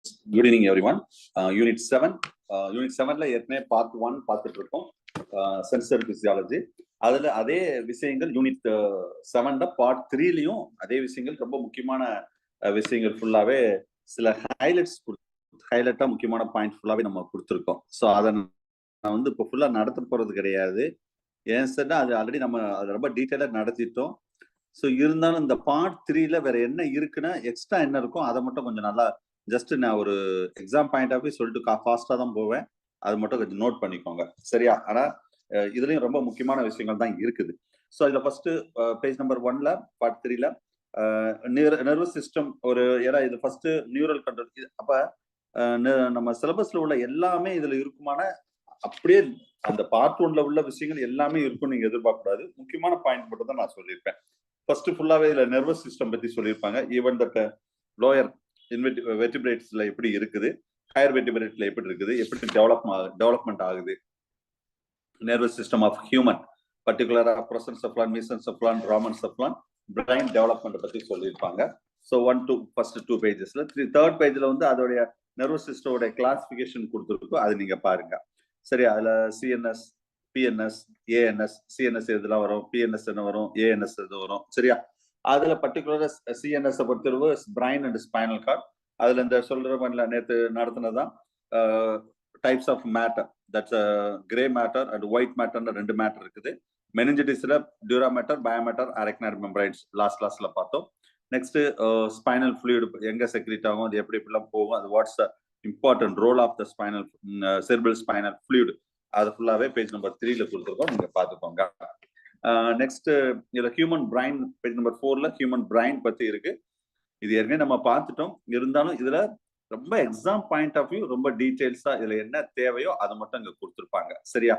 Good evening, everyone. Unit 7. Unit 7ல ஏற்கனவே part 1 பார்த்துட்டு இருக்கோம். Sensor physiology. அதுல அதே விஷயங்கள் யூனிட் 7ல பார்ட் 3லயும் அதே விஷயங்கள் ரொம்ப முக்கியமான விஷயங்கள் ஃபுல்லாவே சில ஹைலைட்டா முக்கியமான பாயிண்ட் ஃபுல்லாவே நம்ம கொடுத்துருக்கோம். ஸோ அதை நான் வந்து இப்போ ஃபுல்லா நடத்த போறது கிடையாது. ஏன் சார்னா அது ஆல்ரெடி நம்ம அதை ரொம்ப டீட்டெயிலாக நடத்திட்டோம். ஸோ இருந்தாலும் இந்த பார்ட் 3ல வேற என்ன இருக்குன்னா எக்ஸ்ட்ரா என்ன இருக்கும் அதை மட்டும் கொஞ்சம் நல்லா ஜஸ்ட் நான் ஒரு எக்ஸாம் பாயிண்ட் ஆஃப் சொல்லிட்டு ஃபாஸ்டா தான் போவேன். அது மட்டும் கொஞ்சம் நோட் பண்ணிக்கோங்க, சரியா? ஆனா இதுலயும் ரொம்ப முக்கியமான விஷயங்கள் தான் இருக்குது. ஸோ இதுல ஃபர்ஸ்ட் பேஜ் நம்பர் 1ல பார்ட் 3ல நர்வஸ் சிஸ்டம் ஒரு ஏன்னா இது ஃபர்ஸ்ட் நியூரல் கண்ட்ரோல். அப்ப நம்ம சிலபஸ்ல உள்ள எல்லாமே இதுல இருக்குமான அப்படியே அந்த பார்ட் 1ல உள்ள விஷயங்கள் எல்லாமே இருக்கும் நீங்க எதிர்பார்க்க கூடாது. முக்கியமான பாயிண்ட் மட்டும் தான் நான் சொல்லியிருப்பேன். ஃபர்ஸ்ட் ஃபுல்லாவே இதுல நர்வஸ் சிஸ்டம் பத்தி சொல்லியிருப்பாங்க. ஈவன் தட் லோயர் வெர்டிபிரேட்ஸ்ல எப்படி இருக்குது, ஹையர் வெர்டிபிரேட்ல எப்படி இருக்குது, எப்படி டெவலப்மெண்ட் ஆகுது நர்வஸ் சிஸ்டம் ஆஃப் ஹியூமன், பர்டிகுலரா ப்ரோசென்செஃபாலன், மீசென்செஃபாலன், ராமன்செஃபாலன், பிரைன் டெவலப்மெண்ட் பத்தி சொல்லியிருப்பாங்க. ஸோ 1 to ஃபர்ஸ்ட் 2 பேஜஸ்ல தேர்ட் பேஜ்ல வந்து அதோடைய நர்வஸ் சிஸ்டோட கிளாசிபிகேஷன் கொடுத்துருக்கோம். அது நீங்க பாருங்க, சரியா? அதுல சிஎன்எஸ், பிஎன்எஸ், ஏஎன்எஸ், சிஎன்எஸ் எதுலாம் வரும், பிஎன்எஸ் என்ன வரும், ஏஎன்எஸ் எது வரும், சரியா? அதுல பர்டிகுலரா சிஎன்எஸ் பொறுத்தளவு பிரைன் அண்ட் ஸ்பைனல் கார்ட். அதுல இந்த சொல்ற மாதிரில நேற்று நடத்தினதான் types of matter, that's grey matter and white மேட்டர்னு 2 மேட்டர் இருக்குது. மெனிஞ்சைட்டிஸ்ல dura mater, pia mater, arachnoid membranes last கிளாஸ்ல பார்த்தோம். நெக்ஸ்ட் ஸ்பைனல் ஃப்ளூயிட் எங்க செக்ரீட் ஆகும், அது எப்படி எப்படிலாம் போகும், அது what's the important role of the spinal cerebral spinal fluid, அது ஃபுல்லாவே பேஜ் நம்பர் 3ல கொடுத்துருக்கோம், நீங்க பாத்துக்கோங்க. நெக்ஸ்ட் இதுல ஹியூமன் பிரைன் பேஜ் நம்பர் 4ல ஹியூமன் பிரைன் பத்தி இருக்கு. இது ஏற்கனவே நம்ம பார்த்துட்டோம். இருந்தாலும் இதுல ரொம்ப எக்ஸாம் பாயிண்ட் ஆஃப் வியூ ரொம்ப டீடைல்ஸா இதுல என்ன தேவையோ அதை மட்டும் இங்க கொடுத்துருப்பாங்க, சரியா?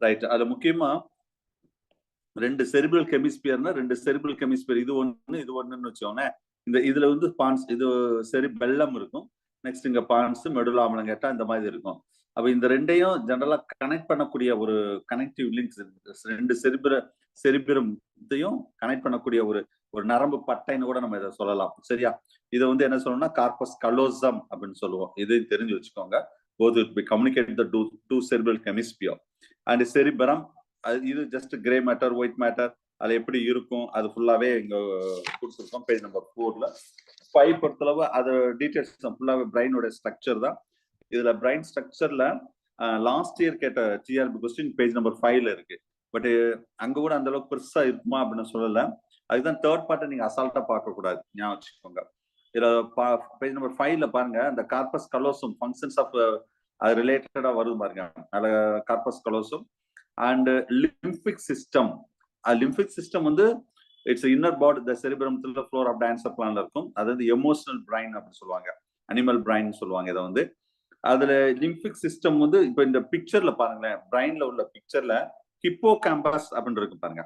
ரைட். அதுல முக்கியமா 2 செரிபிரல் கெமிஸ்பியர்னா 2 செரிபிரல் கெமிஸ்பியர், இது ஒண்ணுன்னு வச்சோன்னே. இந்த இதுல வந்து பான்ஸ், இது செரிபெல்லம் இருக்கும். நெக்ஸ்ட் இங்க பான்ஸ், மெடுலா ஆம்லங்கேட்டா இந்த மாதிரி இருக்கும். அப்ப இந்த ரெண்டையும் ஜெனரலா கனெக்ட் பண்ணக்கூடிய ஒரு கனெக்டிவ் லிங்க்ஸ், 2 செரிபிரத்தையும் கனெக்ட் பண்ணக்கூடிய ஒரு நரம்பு பட்டைன்னு கூட நம்ம இதை சொல்லலாம், சரியா? இதை வந்து என்ன சொல்லணும்னா கார்பஸ் கலோசம் அப்படின்னு சொல்லுவோம். இது தெரிஞ்சு வச்சுக்கோங்க. both will be communicate the two cerebral hemisphere and cerebrum. இது just grey matter, white matter, அது எப்படி இருக்கும் அது ஃபுல்லாவே இங்க கொடுத்துருக்கோம் பேஜ் நம்பர் 4ல. 5 பொறுத்தளவு அது டீடைல்ஸ் ஃபுல்லாவே பிரைனோட ஸ்ட்ரக்சர் தான். இதுல பிரைன் ஸ்ட்ரக்சர்ல லாஸ்ட் இயர் கேட்ட டிஆர்பி கொஸ்டின் பேஜ் நம்பர் 5ல இருக்கு. பட் அங்க கூட அந்த அளவுக்கு பெருசா இருக்குமா அப்படின்னு சொல்லல. அதுதான் தேர்ட் பார்ட்டை நீங்க அசால்ட்டா பார்க்க கூடாது, ஞாபகம் வச்சுக்கோங்க. இதுல பேஜ் நம்பர் 5ல பாருங்க, அந்த கார்பஸ் கலோசம் ஃபங்க்ஷன்ஸ் ஆஃப் அது ரிலேட்டடா வருது பாருங்க. அதுல corpus callosum and limbic system. Limbic system வந்து இட்ஸ் இன்னர் பாடி த செரிபிரம்ல ஃப்ளோர் ஆஃப் டைன்செஃபாலன்ல இருக்கும். அதாவது எமோஷனல் பிரைன் அப்படின்னு சொல்லுவாங்க, அனிமல் பிரைன் சொல்லுவாங்க இதை வந்து. அதுல லிம்பிக் சிஸ்டம் வந்து இப்ப இந்த பிக்சர்ல பாருங்களேன், பிரைன்ல உள்ள பிக்சர்ல ஹிப்போ கேம்பஸ் அப்படின்னு இருக்கு பாருங்க.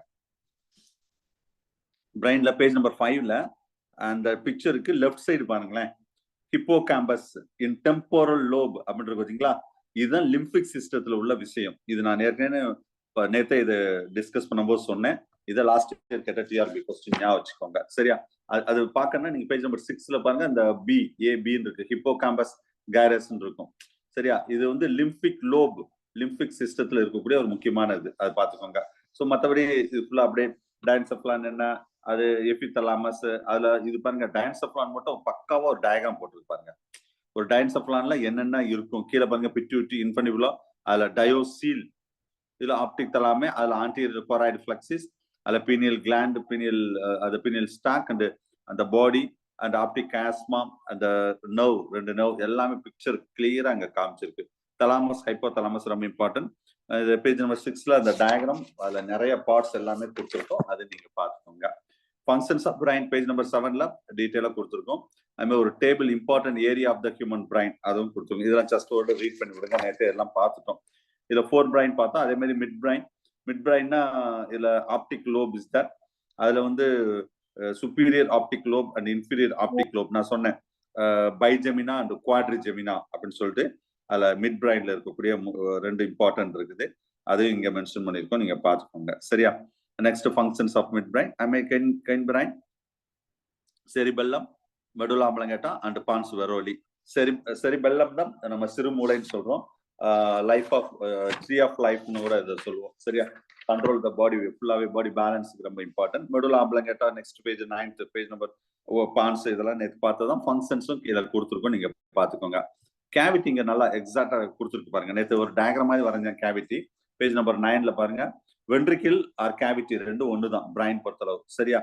பிரைன்ல பேஜ் நம்பர் 5ல அந்த பிக்சருக்கு லெஃப்ட் சைடு பாருங்களேன், hippo campus in temporal lobe அப்படின்னு இருக்கு பாத்தீங்களா? இதுதான் லிம்பிக் சிஸ்டத்துல உள்ள விஷயம். இது நான் ஏற்கனவே நேத்தே இதை டிஸ்கஸ் பண்ணும்போது சொன்னேன். இதை லாஸ்ட் இயர் கேட்ட டிஆர்பி கொஸ்டின் ஞாபகம் வச்சுக்கோங்க, சரியா? அது பார்க்கணும்னா நீங்க பேஜ் நம்பர் 6ல பாருங்க, அந்த ஏபின்னு இருக்கு, ஹிப்போ கேம்பஸ் கைரஸ் இருக்கும், சரியா? இது வந்து லிம்பிக் லோப், லிம்பிக் சிஸ்டத்துல இருக்கக்கூடிய ஒரு முக்கியமான இது, அது பார்த்துக்கோங்க. ஸோ மற்றபடி இது ஃபுல்லா அப்படியே டைன்செஃபாலன் என்ன, அது எபிதலாமஸ், அதுல இது பாருங்க டைன்செஃபாலன் மட்டும் பக்காவா ஒரு டயக்ராம் போட்டுருப்பாங்க. ஒரு டைன்செஃபாலன்ல என்னென்ன இருக்கும் கீழே பாருங்க, பிட்யூட்டரி, இன்ஃபனிபுலா, அதுல டயோசீல், இதுல ஆப்டிக் தலாமே, அதுல ஆன்டீரியர் கொராய்டு ஃபிளக்ஸிஸ், அதுல பீனியல் கிளாண்ட், பீனியல் அது பீனியல் ஸ்டாக் அண்ட் அந்த பாடி அண்ட் ஆப்டிக் ஆஸ்மா, அந்த நர்வ், 2 நர்வ் எல்லாமே பிக்சர் கிளியரா அங்க காமிச்சிருக்கு. தலாமஸ், ஹைப்போ தலாமஸ் ரொம்ப இம்பார்ட்டன்ட். பேஜ் நம்பர் 6ல அந்த டயக்ராம், அதுல நிறைய பார்ட்ஸ் எல்லாமே கொடுத்துருக்கோம், அது நீங்க பார்த்துக்கோங்க. Functions of brain page number 7ல டீடைலா கொடுத்துருக்கோம். அதுமாதிரி ஒரு table important area of the human brain அதுவும் கொடுத்துருக்கோம். இதெல்லாம் ஜஸ்ட் ஒரு ரீட் பண்ணி விடுங்க, நேற்று எல்லாம் பார்த்துட்டோம். இதுல 4 பிரைன் பார்த்தோம். அதே மாதிரி மிட் பிரைன்னா இதுல ஆப்டிக் லோப் இஸ் தட். அதுல வந்து superior optic lobe and inferior optic lobe நான் சொன்னேன், பைஜெமினா அண்ட் குவாட்ரிஜெமினா அப்படின்னு சொல்லிட்டு அதுல மிட் பிரைன்ல இருக்கக்கூடிய 2 இம்பார்ட்டன்ட் இருக்குது, அதையும் இங்க மென்ஷன் பண்ணிருக்கோம், நீங்க பார்த்துக்கோங்க, சரியா? Next functions of mid brain, கைன் brain, cerebellum, medulla oblongata and pons varolii. Cerebellum தான் நம்ம சிறுமூளைன்னு சொல்றோம். லைஃப் ஆஃப் ட்ரீ ஆஃப் லைஃப்னு கூட இதை சொல்லுவோம். சரியா? கண்ட்ரோல் த பாடி, ஃபுல்லாவே பாடி பேலன்ஸுக்கு ரொம்ப important. Medulla oblongata next page 9th page number pons இதெல்லாம் நேற்று பார்த்ததான். ஃபங்க்ஷன்ஸும் இதில் கொடுத்துருக்கோம், நீங்க பார்த்துக்கோங்க. கேவிட்டி இங்க நல்லா எக்ஸாக்டா கொடுத்துருக்கு பாருங்க. நேற்று ஒரு டயக்ராம் மாதிரி வரைஞ்சேன் கேவிட்டி. பேஜ் நம்பர் 9ல பாருங்க. வென்ட்ரிக்கிள் ஆர் கேவிட்டி ரெண்டும் ஒண்ணுதான் பிரைன் பொறுத்தளவு. சரியா?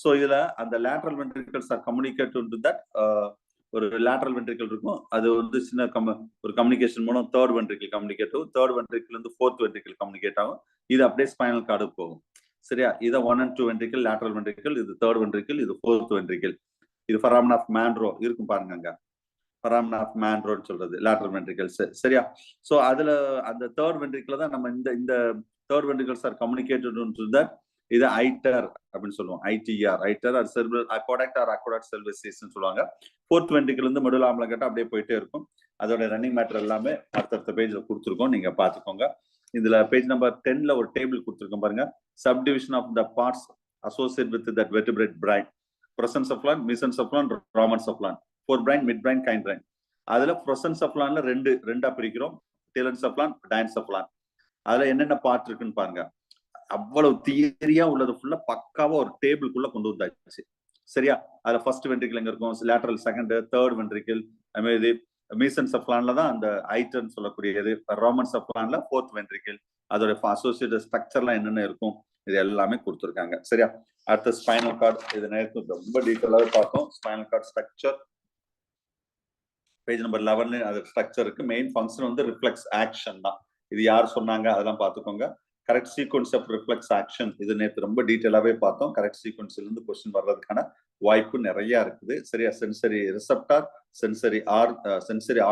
ஸோ இதுல அந்த lateral ventricles are communicate to that. ஒரு லேட்ரல் வென்ட்ரிக்கல் இருக்கும், அது வந்து சின்ன ஒரு கம்யூனிகேஷன் மூலம் தேர்ட் வென்ட்ரிக்கல் கம்யூனிகேட் ஆகும். தேர்ட் வென்ட்ரிக்கல் இருந்து ஃபோர்த் வென்ட்ரிக்கல் கம்யூனிகேட் ஆகும். இது அப்படியே ஸ்பைனல் கார்டு போகும். சரியா? இதை 1 and 2 வென்ட்ரிக்கல் லேட்ரல் வென்ட்ரிக்கல், இது தேர்ட் வென்ட்ரிக்கல், இது ஃபோர்த் வென்ட்ரிக்கல். இது ஃபராமன் ஆஃப் மேன்ரோ இருக்கும் பாருங்க, அங்க ஃபராமன் ஆஃப் மேன்ரோன்னு சொல்றது லேட்ரல் வென்ட்ரிக்கல்ஸ். சரியா? ஸோ அதுல அந்த தேர்ட் வென்ட்ரிக்கல் தான் நம்ம இந்த தேர்ட் வென்ட்ரிக்கல்ஸ் ஆர் கம்யூனிகேட்டட். இது ஐட்டர் அப்படின்னு சொல்லுவோம். ITR iter or cerebral aqueduct or aqueduct செல்வசிஸ்ன்னு சொல்லுவாங்க. ஃபோர்த் வென்ட்ரிக்கல் இருந்து மெடுலா ஆப்லங்கேட்டா அப்படியே போயிட்டே இருக்கும். அதோட ரன்னிங் மேட்டர் எல்லாமே அடுத்தடுத்த பேஜ்ல கொடுத்துருக்கோம், நீங்க பாத்துக்கோங்க. இதுல பேஜ் நம்பர் 10ல ஒரு டேபிள் கொடுத்துருக்கோம் பாருங்க. Subdivision of the parts associated with that vertebrate brain. Prosencephalon, mesencephalon, rhombencephalon, fore brain, mid brain, கைன் பிரைன். அதுல ப்ரொசென்செஃப்லான்ல ரெண்டா பிரிக்கிறோம். டெலன்செஃப்லான், டைன்செஃப்லான். அதுல என்னென்ன பார்ட் இருக்குன்னு பாருங்க. அவ்வளவு தியரியா உள்ளது ஃபுல்லா பக்காவா ஒரு டேபிள்குள்ள கொண்டு வந்தாச்சு. சரியா? அதுல ஃபர்ஸ்ட் வென்ட்ரிக்கல் எங்க இருக்கும், லேட்டரல் செகண்ட், தேர்ட் வென்ட்ரிக்கல், இது மீசென்செஃப்லான்ல தான் அந்த ஐட்டர்ன்னு சொல்லக்கூடியது, ராமன்செஃப்லான்ல ஃபோர்த் வென்ட்ரிக்கல், அதோட அசோசியேட்டட் ஸ்ட்ரக்சர்லாம் என்னென்ன இருக்கும், இது எல்லாமே கொடுத்துருக்காங்க. சரியா? அடுத்த ஸ்பைனல் கார்டு, இது நேரத்து ரொம்ப டீட்டெயிலாவே பார்த்தோம். Spinal cord structure page number 11 அது ஸ்ட்ரக்சர் இருக்கு. மெயின் ஃபங்க்ஷன் வந்து ரிஃப்ளெக்ஸ் ஆக்ஷன் தான். இது யார் சொன்னாங்க அதெல்லாம் பார்த்துக்கோங்க. Correct sequence of reflex action, இது நேற்று ரொம்ப டீட்டெயிலாவே பார்த்தோம். கரெக்ட் சீக்வன்ஸ்ல இருந்து கொஸ்டின் வர்றதுக்கான வாய்ப்பு நிறைய இருக்குது. சரியா? Sensory receptor, sensory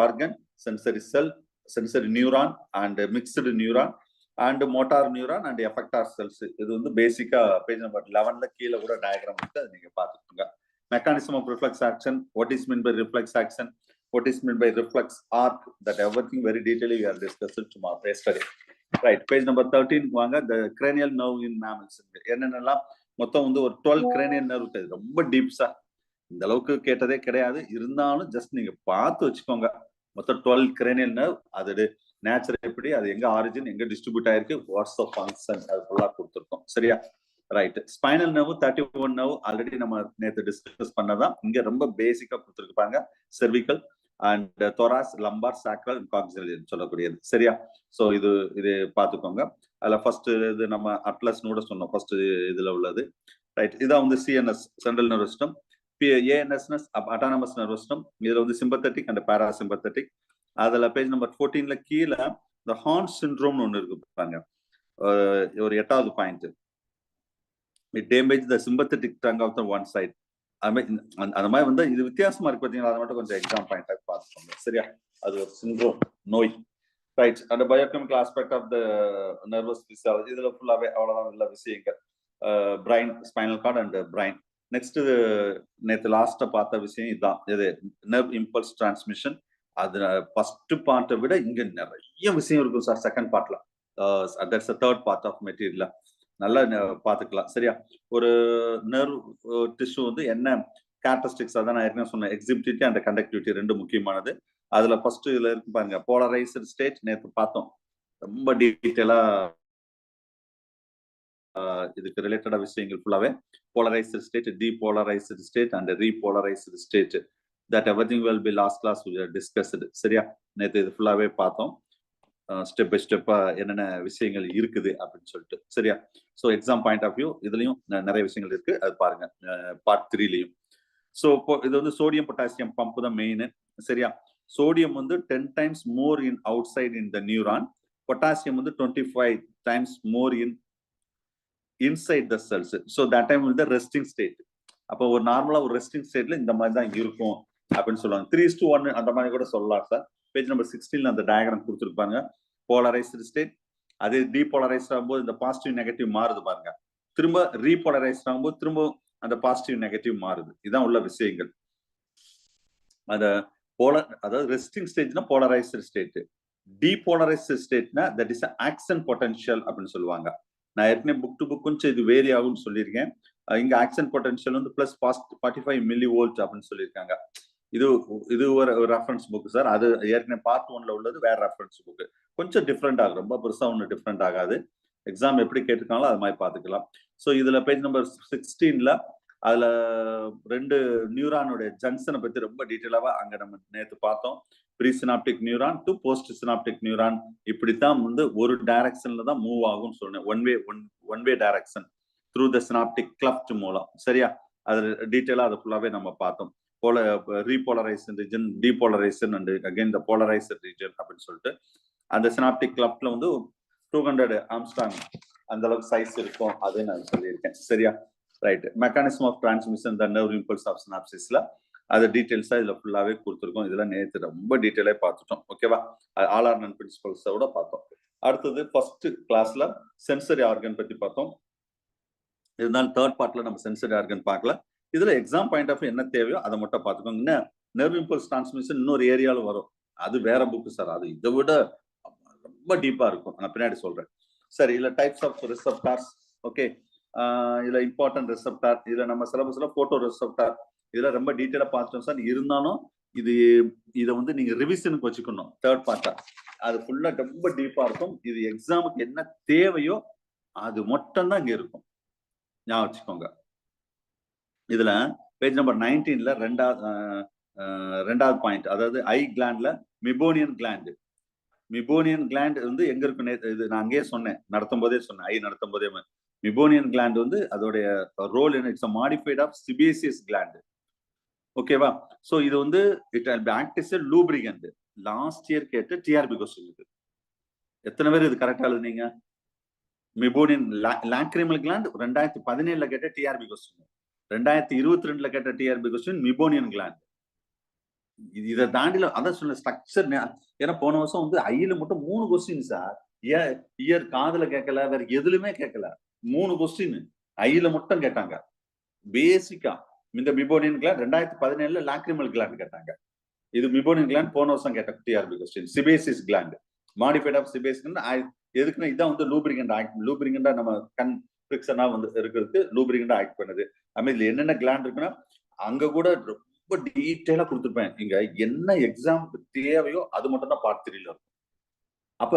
organ, sensory cell, sensory neuron and mixed neuron and motor neuron and effector cells. இது வந்து பேசிக்கா பேஜ் நம்பர் 11ல கீழே கூட டயக்ராம் இருக்கு, அதை நீங்க பார்த்துக்கோங்க. Mechanism of reflex action, what is mean by reflex action, what is meant by reflex arc, that everything very detailedly we are discussed tomorrow yesterday. Right, page number 13 வாங்க. the cranial nerve in mammals என்னென்னலாம் மொத்தம் வந்து ஒரு 12 cranial nerve இருக்கு. ரொம்ப டீப்ஸா இந்த அளவுக்கு கேட்டதே கிடையாது, இருந்தாலும் ஜஸ்ட் நீங்க பார்த்து வச்சுக்கோங்க. மொத்தம் 12 cranial nerve, அதோட நேச்சர் எப்படி, அது எங்க ஆரிஜின், எங்க டிஸ்ட்ரிபியூட் ஆயிருக்கு, வாட்ஸ் த ஃபங்க்ஷன், அது ஃபுல்லா கொடுத்துருக்கோம். சரியா? Right. Spinal nerve 31 nerve already நம்ம நேற்று டிஸ்கஸ் பண்ணதான். இங்க ரொம்ப பேசிக்கா கொடுத்துருப்பாங்க. செர்விக்கல் அண்ட் தொராஸ், லம்பார், சாக்ரல், காக்சியல் சொல்லக்கூடியது. சரியா? சோ இது பாத்துக்கோங்க. அதுல ஃபர்ஸ்ட் இது நம்ம அட்லஸ் கூட சொன்னோம் ஃபர்ஸ்ட் இதுல உள்ளது. ரைட். இதான் வந்து CNS, central nervous system. ANS autonomous nervous system. இதுல வந்து சிம்பத்தட்டிக் அண்ட் பாராசிம்பத்தட்டிக். அதுல பேஜ் நம்பர் 14ல கீழே இந்த ஹார்ன் சிண்ட்ரோம்னு ஒண்ணு இருக்கு பாருங்க. ஒரு 8வது point. It damages the sympathetic tongue of the one side. அந்த மாதிரி வந்து இது வித்தியாசமா இருக்கு பாத்தீங்களா, அதை மட்டும் கொஞ்சம் எக்ஸாம் பாயிண்ட் பார்த்துக்கோங்க. சரியா? அது ஒரு சிண்ட்ரோம், நோய். ரைட். அந்த biochemical aspect of the nervous physiology, இதுல ஃபுல்லாவே அவ்வளவுதான் உள்ள விஷயங்கள். Brain, spinal cord and brain. Next நேற்று லாஸ்டா பார்த்த விஷயம் இதுதான். இது நர்வ் இம்பல்ஸ் டிரான்ஸ்மிஷன். அது ஃபர்ஸ்ட் பார்ட்டை விட இங்க நிறைய விஷயம் இருக்கும் சார் செகண்ட் பார்ட்ல. That's the third part of material. நல்லா பாத்துக்கலாம். சரியா? ஒரு நர்வ் டிஷ்யூ வந்து என்ன கேரக்டரிஸ்டிக்ஸ், அதான் நான் ஏற்கனவே சொன்னேன். எக்ஸிபிட்டிவிட்டி அண்ட் கண்டக்டிவிட்டி ரெண்டு முக்கியமானது. அதுல ஃபர்ஸ்ட் இதுல இருக்கு பாருங்க, போலரைஸ்டு ஸ்டேட் நேற்று பார்த்தோம். ரொம்ப டீட்டெயிலா இதுக்கு ரிலேட்டடா விஷயங்கள் ஃபுல்லாவே. Polarised state, depolarised state and repolarised state. That everything will be last class we discussed. சரியா? நேற்று இது ஃபுல்லாவே பார்த்தோம். ஸ்டெப் பை ஸ்டெப்பா என்னென்ன விஷயங்கள் இருக்குது அப்படின்னு சொல்லிட்டு. சரியா? So exam point of view இதுலயும் நிறைய விஷயங்கள் இருக்கு, அது பாருங்க பார்ட் 3லயும். ஸோ இது வந்து சோடியம் பொட்டாசியம் பம்ப் தான் மெயின். சரியா? சோடியம் வந்து 10 times more in outside in the neuron, potassium வந்து 25 times more in inside the cells. So that time will the resting state. அப்போ ஒரு நார்மலா ஒரு ரெஸ்டிங் ஸ்டேட்ல இந்த மாதிரி தான் இருக்கும் அப்படின்னு சொல்லுவாங்க. 3:1 அந்த மாதிரி கூட சொல்லலாம் சார். பேஜ் நம்பர் 16 அந்த டயக்ராம் கொடுத்துருப்பாங்க. போலரைஸ்டு ஸ்டேட், அதே டீபோலரைஸ்ட் ஆகும்போது இந்த பாசிட்டிவ் நெகட்டிவ் மாறுது பாருங்க. திரும்ப ரீபோலரைஸ்ட் ஆகும்போது திரும்ப அந்த பாசிட்டிவ் நெகட்டிவ் மாறுது. இதான் உள்ள விஷயங்கள். அதாவது ரெஸ்டிங் ஸ்டேஜ்னா போலரைஸ்டு ஸ்டேட், டீபோலரைஸ்டு ஸ்டேட்னா தட் இஸ் ஆக்சன் பொட்டன்ஷியல் அப்படின்னு சொல்லுவாங்க. நான் ஏற்கனவே புக் டு புக் கொஞ்சம் இது வேரி ஆகும்னு சொல்லியிருக்கேன். இங்க ஆக்சன் பொட்டன்ஷியல் வந்து பிளஸ் 45 மில்லி வோல்ட் அப்படின்னு சொல்லியிருக்காங்க. இது இது ஒரு ரெஃபரன்ஸ் புக் சார். அது ஏற்கனவே பார்ட் 1ல உள்ளது வேற ரெஃபரன்ஸ் புக். கொஞ்சம் டிஃப்ரெண்ட் ஆகும், ரொம்ப பெருசா ஒன்றும் டிஃப்ரெண்ட் ஆகாது. எக்ஸாம் எப்படி கேட்டிருக்காங்களோ அது மாதிரி பார்த்துக்கலாம். ஸோ இதுல பேஜ் நம்பர் 16ல அதுல 2 நியூரானுடைய ஜங்ஷனை பத்தி ரொம்ப டீட்டெயிலாவா அங்க நம்ம நேற்று பார்த்தோம். Pre synaptic neuron to post synaptic neuron இப்படித்தான் வந்து ஒரு டைரக்ஷன்ல தான் மூவ் ஆகும்னு சொன்னேன். One way direction through the synaptic cleft மூலம். சரியா? அது டீட்டெயிலா அது ஃபுல்லாவே நம்ம பார்த்தோம். Repolarization region, depolarization and again the polarization region அப்படின்னு சொல்லிட்டு அந்த சினாப்டிக் கிளப்ல வந்து 200 ஆம்ஸ்டாங் அந்த அளவுக்கு சைஸ் இருக்கும். அது நான் சொல்லியிருக்கேன். சரியா? Right. Mechanism of transmission the nerve impulse of சினாப்சிஸ்ல அது டீடைல்ஸா இதுல ஃபுல்லாவே கொடுத்துருக்கோம். இதெல்லாம் நேற்று ரொம்ப டீட்டெயிலா பார்த்துட்டோம். ஓகேவா? ஆல் ஆர் நன் பிரின்சிபல்ஸோட பார்த்தோம். அடுத்தது ஃபர்ஸ்ட் கிளாஸ்ல சென்சரி ஆர்கன் பத்தி பார்த்தோம். இருந்தாலும் தேர்ட் பார்ட்ல நம்ம சென்சரி ஆர்கன் பார்க்கல. இதுல எக்ஸாம் பாயிண்ட் ஆஃப் என்ன தேவையோ அதை மட்டும் பார்த்துக்கோங்க. இன்னும் நர்வ் இம்பல்ஸ் டிரான்ஸ்மிஷன் இன்னொரு ஏரியால வரும். அது வேற புக்கு சார். அது இதை விட ரொம்ப டீப்பா இருக்கும். நான் பின்னாடி சொல்றேன். சரி, இதுல டைப்ஸ் ஆஃப் ரிசெப்டார்ஸ். ஓகே, இதுல இம்பார்ட்டன்ட் ரிசெப்டார், இதுல நம்ம சிலபஸ்ல போட்டோ ரிசெப்டார், இதுல ரொம்ப டீட்டெயிலா பார்த்துட்டோம் சார். இருந்தாலும் இதை வந்து நீங்க ரிவிஷனுக்கு வச்சுக்கணும். தேர்ட் பார்ட்டா அது ஃபுல்லா ரொம்ப டீப்பா இருக்கும். இது எக்ஸாமுக்கு என்ன தேவையோ அது மட்டும் தான் இங்க இருக்கும். ஞாபகம் வச்சுக்கோங்க. இதுல பேஜ் நம்பர் 19ல ரெண்டாவது பாயிண்ட், அதாவது ஐ கிளாண்ட்ல மிபோனியன் கிளாண்ட். மிபோனியன் கிளாண்ட் வந்து எங்க இருக்கும்? இது நான் அங்கேயே சொன்னேன், நடத்தும் போதே சொன்னேன். ஐ நடத்தும் போதே மிபோனியன் கிளாண்ட் வந்து அதோடைய ரோல் என்ன? It's modified of sebaceous gland. ஓகேவா? சோ இது வந்து it will act as a lubricant. Last year கேட்ட டிஆர்பி क्वेश्चन இது. எத்தனை பேர் இது கரெக்டா எழுதுனீங்க? மிபோனியன் லாக்ரிமல் கிளாண்ட் 2017ல கேட்ட டிஆர்பி क्वेश्चन. 2022ல கேட்ட டிஆர்பி क्वेश्चन மிபோனியன் கிளாண்ட். இதை தாண்டில அதான் சொன்ன ஸ்ட்ரக்சர். ஏன்னா போன வருஷம் வந்து ஐல மட்டும் 3 கொஸ்டின் சார். இயர் காதுல கேட்கல, வேற எதுலுமே கேட்கல. 3 கொஸ்டின் ஐல மட்டும் கேட்டாங்க. பேசிக்கா இந்த மிபோனியன் கிளாண்ட் 2017ல லாக்ரிமல் கிளாண்ட் கேட்டாங்க. இது மிபோனியன் கிளாண்ட் போன வருஷம் கேட்ட TRB question. Sebaceous gland modified of sebaceous. எதுக்குன்னா இதான் வந்து லூப்ரிகண்ட் ஆக்ட். லூப்ரிகண்டா நம்ம கண் ஃபிரிக்ஷனா வந்து இருக்கிறதுக்கு லூப்ரிகண்டா ஆக்ட் பண்ணுது. அதுமாதிரி என்னென்ன கிளாண்ட் இருக்குன்னா அங்க கூட ரொம்ப டீட்டெயிலா கொடுத்துருப்பேன். இங்க என்ன எக்ஸாமுக்கு தேவையோ அது மட்டும் தான் பார்ட் 3ல இருக்கும். அப்ப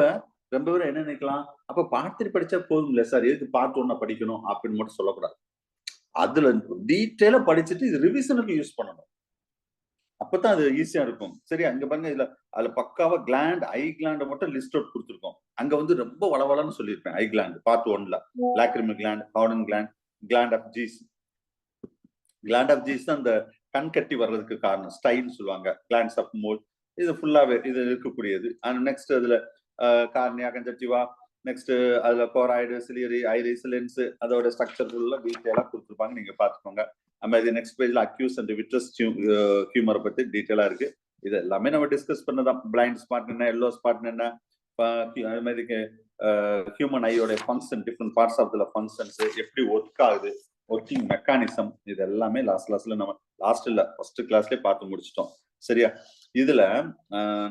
ரொம்ப பேரும் என்ன நினைக்கலாம், அப்ப பார்ட் 3 படிச்சா போதும் இல்ல சார், எதுக்கு பார்ட் 1 படிக்கணும் அப்படின்னு மட்டும் சொல்லக்கூடாது. அதுல டீட்டெயிலா படிச்சுட்டு இது ரிவிஷனுக்கு யூஸ் பண்ணணும். அப்பதான் அது ஈஸியா இருக்கும். சரி, அங்க பாருங்க, அதுல பக்காவா கிளாண்ட், ஐ கிளாண்ட் மட்டும் லிஸ்ட் அவுட் கொடுத்துருக்கோம். அங்க வந்து ரொம்ப வளவளன்னு சொல்லியிருப்பேன். ஐ கிளாண்ட் பார்ட் 1ல lacrimal gland, Harderian gland, gland of Zeis. Gland of Zeis தான் அந்த கண் கட்டி வர்றதுக்கு காரணம். ஸ்டைல் சொல்லுவாங்க. கிளாண்ட்ஸ் ஆஃப் மோல் இது ஃபுல்லாவே இது இருக்கக்கூடியது. அண்ட் நெக்ஸ்ட் அதுல கார்னியா, கன்ஜக்டிவா, நெக்ஸ்ட் அதுல கோராய்டு, சிலியரி, ஐரிஸ், லென்ஸ், அதோட ஸ்ட்ரக்சர் ஃபுல்லா டீட்டெயிலா கொடுத்துருப்பாங்க. நீங்க பாத்துக்கோங்க. அது நெக்ஸ்ட் பேஜ்ல அக்யூஸ் அண்ட் விட்ரஸ் ஹியூமரை பத்தி டீட்டெயிலா இருக்கு. இது எல்லாமே நம்ம டிஸ்கஸ் பண்ணதான். பிளைண்ட் ஸ்பாட் என்ன, எல்லோ ஸ்பாட் என்ன, அது மாதிரி ஹியூமன் ஐயோட function, different parts of the functions எப்படி ஒர்க் ஆகுது, ஒர்க்கிங் மெக்கானிசம், இது எல்லாமே லாஸ்ட்ல நம்ம ஃபர்ஸ்ட் கிளாஸ்லயே பார்த்து முடிச்சிட்டோம். சரியா? இதுல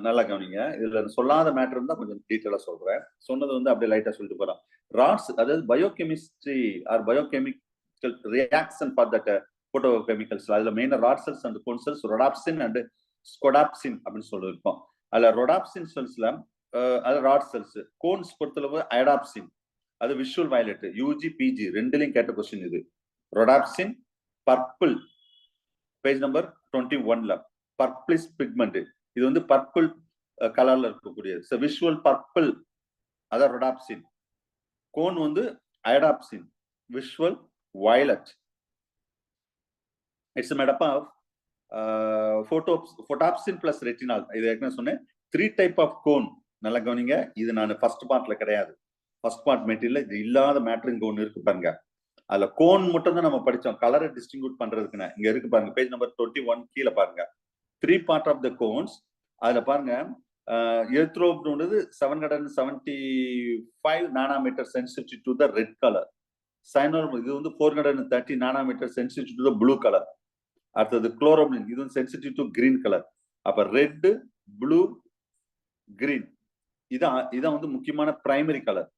நல்லா கவனிங்க. இதுல சொல்லாத மேட்டர் இருந்தா கொஞ்சம் டீட்டெயிலா சொல்றேன். சொன்னது வந்து அப்படியே லைட்டா சொல்லிட்டு போறேன். ராட்ஸ், அதாவது biochemistry or biochemical reaction for that photochemicals. அதுல மெயினா rod cells and cone cells, rhodopsin and scotopsin அப்படின்னு சொல்லியிருக்கோம். அதுல ரொடாப்சின் செல்ஸ்ல அது ராட் செல்ஸ், கோன்ஸ் பொறுத்தளவு ஐடாப்சின், அது விஷுவல் வயலட், யூஜி பிஜி ரெண்டுலயும் கேட்ட கொஸ்டின் இது. ரொடாப்சின் பர்பிள், பேஜ் நம்பர் 21ல பர்பிளிஷ் பிக்மெண்ட், இது வந்து பர்பிள் கலர்ல இருக்கக்கூடியது. விஷுவல் பர்பிள் அதான் ரொடாப்சின். கோன் வந்து iodopsin, visual violet. It's made up of photopsin plus retinal. இது ஏற்கனவே சொன்னேன். 3 டைப் ஆஃப் கோன். நல்லா கவனிங்க. இது நான் ஃபர்ஸ்ட் பார்ட்ல கிடையாது. ஃபர்ஸ்ட் பார்ட் மெட்டீரியல் இது இல்லாத மேட்டர் இங்க ஒண்ணு இருக்கு பாருங்க. அதுல கோன் மட்டும் தான் நம்ம படிச்சோம், கலரை டிஸ்டிங்யூட் பண்றதுக்குன்னு. இங்க இருக்கு பாருங்க, பேஜ் நம்பர் 21 கீழே பாருங்க. 3 பார்ட் ஆஃப் த கோன்ஸ். அதுல பாருங்க, எர்த்ரோப்ன்றது 775 nanometre sensitive to the red colour. சைனோர் இது வந்து 430 nanometre sensitive to the blue colour. அடுத்தது குளோரோபிளின், இது வந்து சென்சிட்டிவ் டு கிரீன் கலர். அப்ப ரெட், ப்ளூ, கிரீன் இதான் வந்து முக்கியமான பிரைமரி கலர்.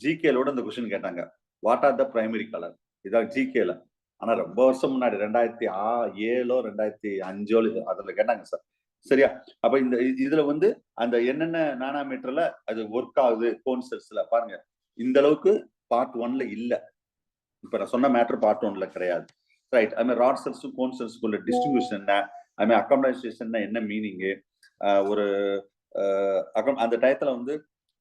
ஜிகேலோட இந்த கொஸ்டின் கேட்டாங்க, what are the primary colour? இதான் ஜிகேல. ஆனா ரொம்ப வருஷம் முன்னாடி 2007 2005 அதுல கேட்டாங்க சார். சரியா? அப்ப இந்த இதுல வந்து அந்த என்னென்ன நானோமீட்டர்ல அது ஒர்க் ஆகுது கோன் செல்ஸ்ல பாருங்க. இந்த அளவுக்கு பார்ட் 1ல இல்ல. இப்ப நான் சொன்ன மேட்டர் பார்ட் 1ல கிடையாது. ரைட். அது மாதிரி ராட் செல்ஸும் கோன் செல்ஸுக்குள்ள டிஸ்ட்ரிபியூஷன் என்ன, அது மாதிரி அக்காமடைசேஷன் என்ன மீனிங், ஒரு அந்த டயத்துல வந்து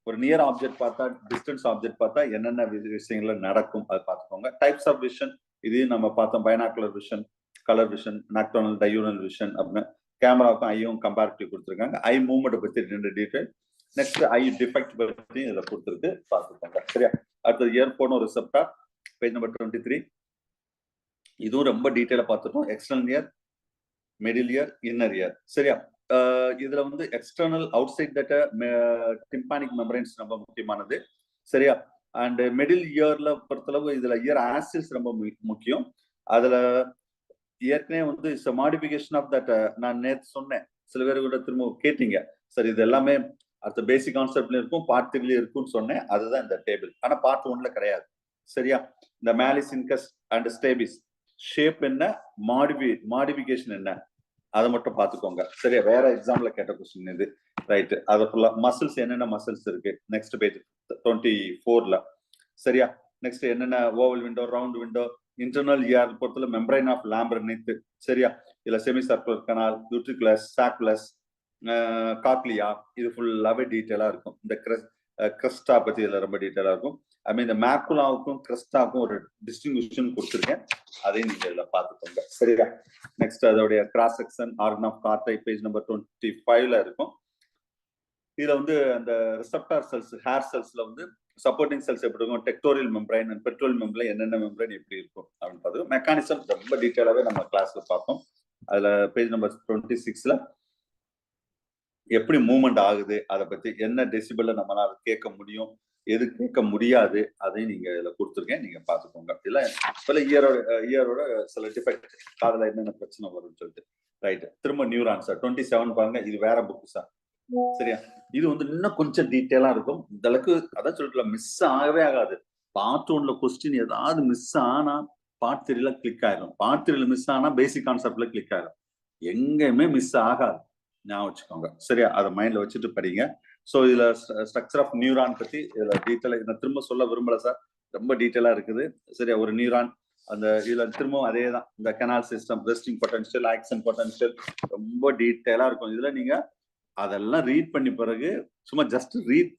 ஒரு நியர் ஆப்ஜெக்ட் பார்த்தா டிஸ்டன்ஸ் ஆப்ஜெக்ட் பார்த்தா என்னென்ன விஷயங்கள் நடக்கும் அதை பார்த்துக்கோங்க. டைப்ஸ் ஆஃப் விஷன் இது நம்ம பார்த்தோம், binocular vision, colour vision, nocturnal, diurnal vision அப்படின்னு. கேமராவுக்கும் ஐயும் கம்பேரிட்டிவ் கொடுத்துருக்காங்க. ஐ மூவ்மெண்ட் பத்தி 2 டீடைல். நெக்ஸ்ட் ஐ டிஃபெக்ட் பத்தி இதுல கொடுத்துருக்கு, பார்த்துக்கோங்க. சரியா? அடுத்தது இயர்போன் ரிசெப்டார், பேஜ் நம்பர் 23. இதுவும் ரொம்ப டீடைலா பார்த்துட்டோம். External ear, middle ear, inner ear. சரியா? இதுல வந்து external outside that tympanic membranes ரொம்ப முக்கியமானது. சரியா? அண்ட் மிடில் இயர்ல பொறுத்தளவு இதுல இயர் ஆசிஸ் ரொம்ப முக்கியம். அதுல ஏற்கனவே வந்து இட்ஸ் மாடிஃபிகேஷன் ஆஃப் தட். நான் நேற்று சொன்னேன், சில பேர் கூட திரும்ப கேட்டீங்க, சார் இது எல்லாமே அடுத்த பேசிக் கான்செப்ட்ல இருக்கும், பார்ட் 3ல இருக்கும்னு சொன்னேன். அதுதான் இந்த டேபிள். ஆனா பார்ட் 1ல கிடையாது. சரியா? இந்த malice, incurs and stapes shape என்ன, மாடிஃபிகேஷன் என்ன, அதை மட்டும் பார்த்துக்கோங்க. சரியா? வேற எக்ஸாம்ல கேட்ட கொஸ்டின் இது. ரைட். அது ஃபுல்லா மசில்ஸ் என்னென்ன மசில்ஸ் இருக்கு நெக்ஸ்ட் பேஜ் 24ல. சரியா? நெக்ஸ்ட் என்னென்ன oval window, round window, internal ear பொறுத்தல மெம்பரைன் ஆஃப் லாம்பிரனித். சரியா? இதுல semicircular canal, utriculus, sacculus, cochlea, இது ஃபுல்லாவே டீட்டெயிலா இருக்கும். இந்த கிரஸ்டா பத்தி இதுல ரொம்ப டீட்டெயிலா இருக்கும். ஐ மீன் இந்த மேக்குலாவுக்கும் கிரஸ்டாவுக்கும் ஒரு டிஸ்டிங்விஷன் கொடுத்துருக்கேன், அதையும் நீங்க இதுல பார்த்துக்கோங்க. சரியா? நெக்ஸ்ட் அதோடைய கிராஸ் செக்ஷன், ஆர்கன் ஆஃப் கார்டை பேஜ் நம்பர் 25ல இருக்கும். இதுல வந்து அந்த ரிசெப்டார் செல்ஸ், ஹேர் செல்ஸ்ல வந்து சப்போர்ட்டிங் செல்ஸ் எப்படி இருக்கும், டெக்டோரியல் மெம்பரைன் அண்ட் பெட்ரோல் மெம்பரைன் என்னென்ன மெம்பரைன் எப்படி இருக்கும் அப்படின்னு பார்த்து மெக்கானிசம் ரொம்ப டீட்டெயிலாவே நம்ம கிளாஸ்ல பார்த்தோம். அதுல பேஜ் நம்பர் 26ல எப்படி மூவ்மெண்ட் ஆகுது, அதை பத்தி என்ன டெசிபிள்ல நம்மளால கேட்க முடியும், எது கேட்க முடியாது, அதையும் நீங்க இதுல கொடுத்துருக்கேன், நீங்க பாத்துக்கோங்க. இல்ல சில இயரோட சில டிஃபெக்ட், காதுல என்னென்ன பிரச்சனை வரும்னு சொல்லிட்டு. ரைட். திரும்ப நியூரான் சார் 27 பாருங்க, இது வேற புக் சார். சரியா? இது வந்து இன்னும் கொஞ்சம் டீட்டெயிலா இருக்கும். இந்த அளவுக்கு அதான் சொல்லிட்டு மிஸ் ஆகவே ஆகாது. பார்ட் 1ல கொஸ்டின் ஏதாவது மிஸ் ஆனா பார்ட் 3ல கிளிக் ஆயிடும். பார்ட் 3ல மிஸ் ஆனா பேசிக் கான்செப்ட்ல கிளிக் ஆயிடும். எங்கேயுமே மிஸ் ஆகாது, ஞாபகம் வச்சுக்கோங்க. சரியா? அதை மைண்ட்ல வச்சுட்டு படிங்க. ஸோ இதுல ஸ்ட்ரக்சர் ஆஃப் நியூரான் பத்தி இதுல டீட்டெயிலா நான் திரும்ப சொல்ல விரும்பல சார், ரொம்ப டீட்டெயிலா இருக்குது. சரியா? ஒரு நியூரான் அந்த இதுல திரும்பவும் அதே தான், இந்த canal system, resting potential, action potential ரொம்ப டீட்டெயிலா இருக்கும். இதுல நீங்க அதெல்லாம் ரீட் பண்ணி பிறகு சும்மா ஜஸ்ட் ரீட்,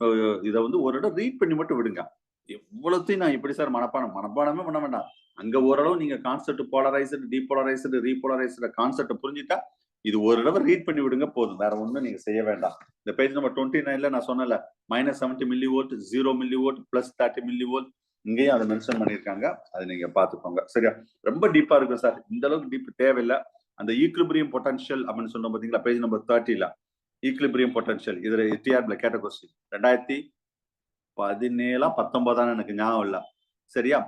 இதை வந்து ஒரு இடம் ரீட் பண்ணி மட்டும் விடுங்க. எவ்வளவுத்தையும் நான் இப்படி சார் மனப்பாடமே பண்ண வேண்டாம். அங்க ஓரளவு நீங்க கான்செப்ட், போலரைஸ்டு, டீபோலரைஸ்டு, ரீபோலரைஸ்டு கான்செப்ட் புரிஞ்சுட்டா இது ஒரு தடவை ரீட் பண்ணி விடுங்க போதும், வேற ஒண்ணும் நீங்க செய்ய வேண்டாம். இந்த பேஜ் நம்பர் 29ல நான் சொன்னல, -70 மில்லிவோல்ட், 0 மில்லிவோல்ட், +30 மில்லிவோல்ட், இங்கேயும் அதை மென்ஷன் பண்ணிருக்காங்க, அதை நீங்க பாத்துக்கோங்க. சரியா? ரொம்ப டீப்பா இருக்கும் சார், இந்த அளவுக்கு டீப் தேவையில்லை. அந்த ஈக்லிபிரியம் பொட்டன்ஷியல் அப்படின்னு சொன்னோம் பாத்தீங்களா, பேஜ் நம்பர் 30ல ஈக்லிபிரியம் பொட்டன்ஷியல், இதுல டிஆர்பில கேட்ட கொஸ்டின் 2017 19 எனக்கு ஞாபகம் இல்ல. சரியா?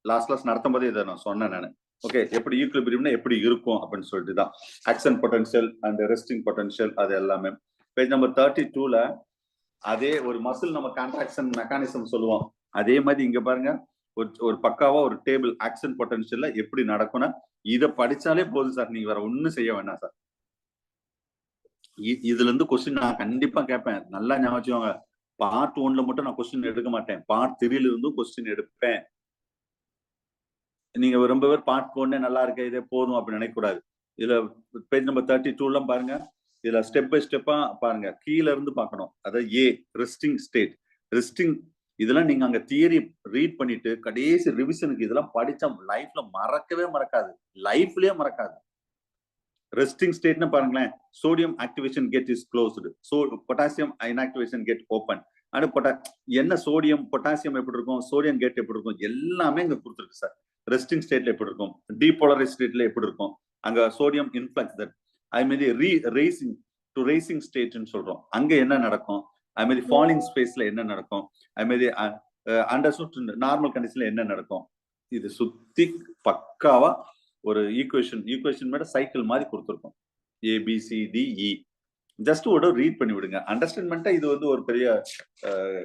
லாஸ்ட் நடத்தும் போதே இதை நான் சொன்னேன் நானு. ஓகே, எப்படி ஈக்லிபிரியம்னா எப்படி இருக்கும் அப்படின்னு சொல்லிட்டு தான். Action potential and resting potential அது எல்லாமே. பேஜ் நம்பர் 32ல அதே ஒரு மசில் நம்ம கான்ட்ராக்ஷன் மெக்கானிசம் சொல்லுவோம், அதே மாதிரி இங்க பாருங்க ஒரு பக்காவா ஒரு டேபிள் ஆக்சன் பொட்டன்ஷியல்ல எப்படி நடக்கும்னா இதை படிச்சாலே போதும் சார், நீங்க வேற ஒண்ணும் செய்ய வேண்டாம் சார். இதுல இருந்து கொஸ்டின் நான் கண்டிப்பா கேட்பேன், நல்லா ஞாபகம். பார்ட் 1ல மட்டும் நான் கொஸ்டின் எடுக்க மாட்டேன், பார்ட் 3ல இருந்தும் கொஸ்டின் எடுப்பேன். நீங்க ரொம்ப பேர் பார்ட் 1 நல்லா இருக்கு இதே போதும் அப்படின்னு நினைக்க கூடாது. இதுல பேஜ் நம்பர் 32ல பாருங்க, இதுல ஸ்டெப் பை ஸ்டெப்பா பாருங்க, கீழ இருந்து பார்க்கணும். அதாவது ஏ ரெஸ்டிங் ஸ்டேட், ரெஸ்டிங் இதெல்லாம் நீங்க அங்க தியரி ரீட் பண்ணிட்டு கடைசி ரிவிஷனுக்கு இதெல்லாம் படிச்சா லைஃப்ல மறக்கவே மறக்காது, லைஃப்லயே மறக்காது. ரெஸ்டிங் ஸ்டேட்னு பாருங்களேன், sodium activation gate is closed, potassium inactivation gate open. என்ன சோடியம் பொட்டாசியம் எப்படி இருக்கும், சோடியம் கேட் எப்படி இருக்கும், எல்லாமே இங்க கொடுத்துருக்கு சார். ரெஸ்டிங் ஸ்டேட்ல எப்படி இருக்கும், டீபோலரைஸ் ஸ்டேட்ல எப்படி இருக்கும், அங்க சோடியம் இன்ஃப்ளக்ஸ் தட், அது மாதிரி ரேசிங் ஸ்டேட்னு சொல்றோம், அங்க என்ன நடக்கும், அது மாதிரி ஃபாலிங் ஸ்பேஸ்ல என்ன நடக்கும், அது மாதிரி அண்டர் நார்மல் கண்டிஷன்ல என்ன நடக்கும், இது சுத்தி பக்காவா ஒரு ஈக்குவேஷன் மேல சைக்கிள் மாதிரி கொடுத்துருக்கோம். ABCDE ஜஸ்ட் ஒரு ரீட் பண்ணி விடுங்க, அண்டர்ஸ்டாண்ட் பண்ணிட்டா இது வந்து ஒரு பெரிய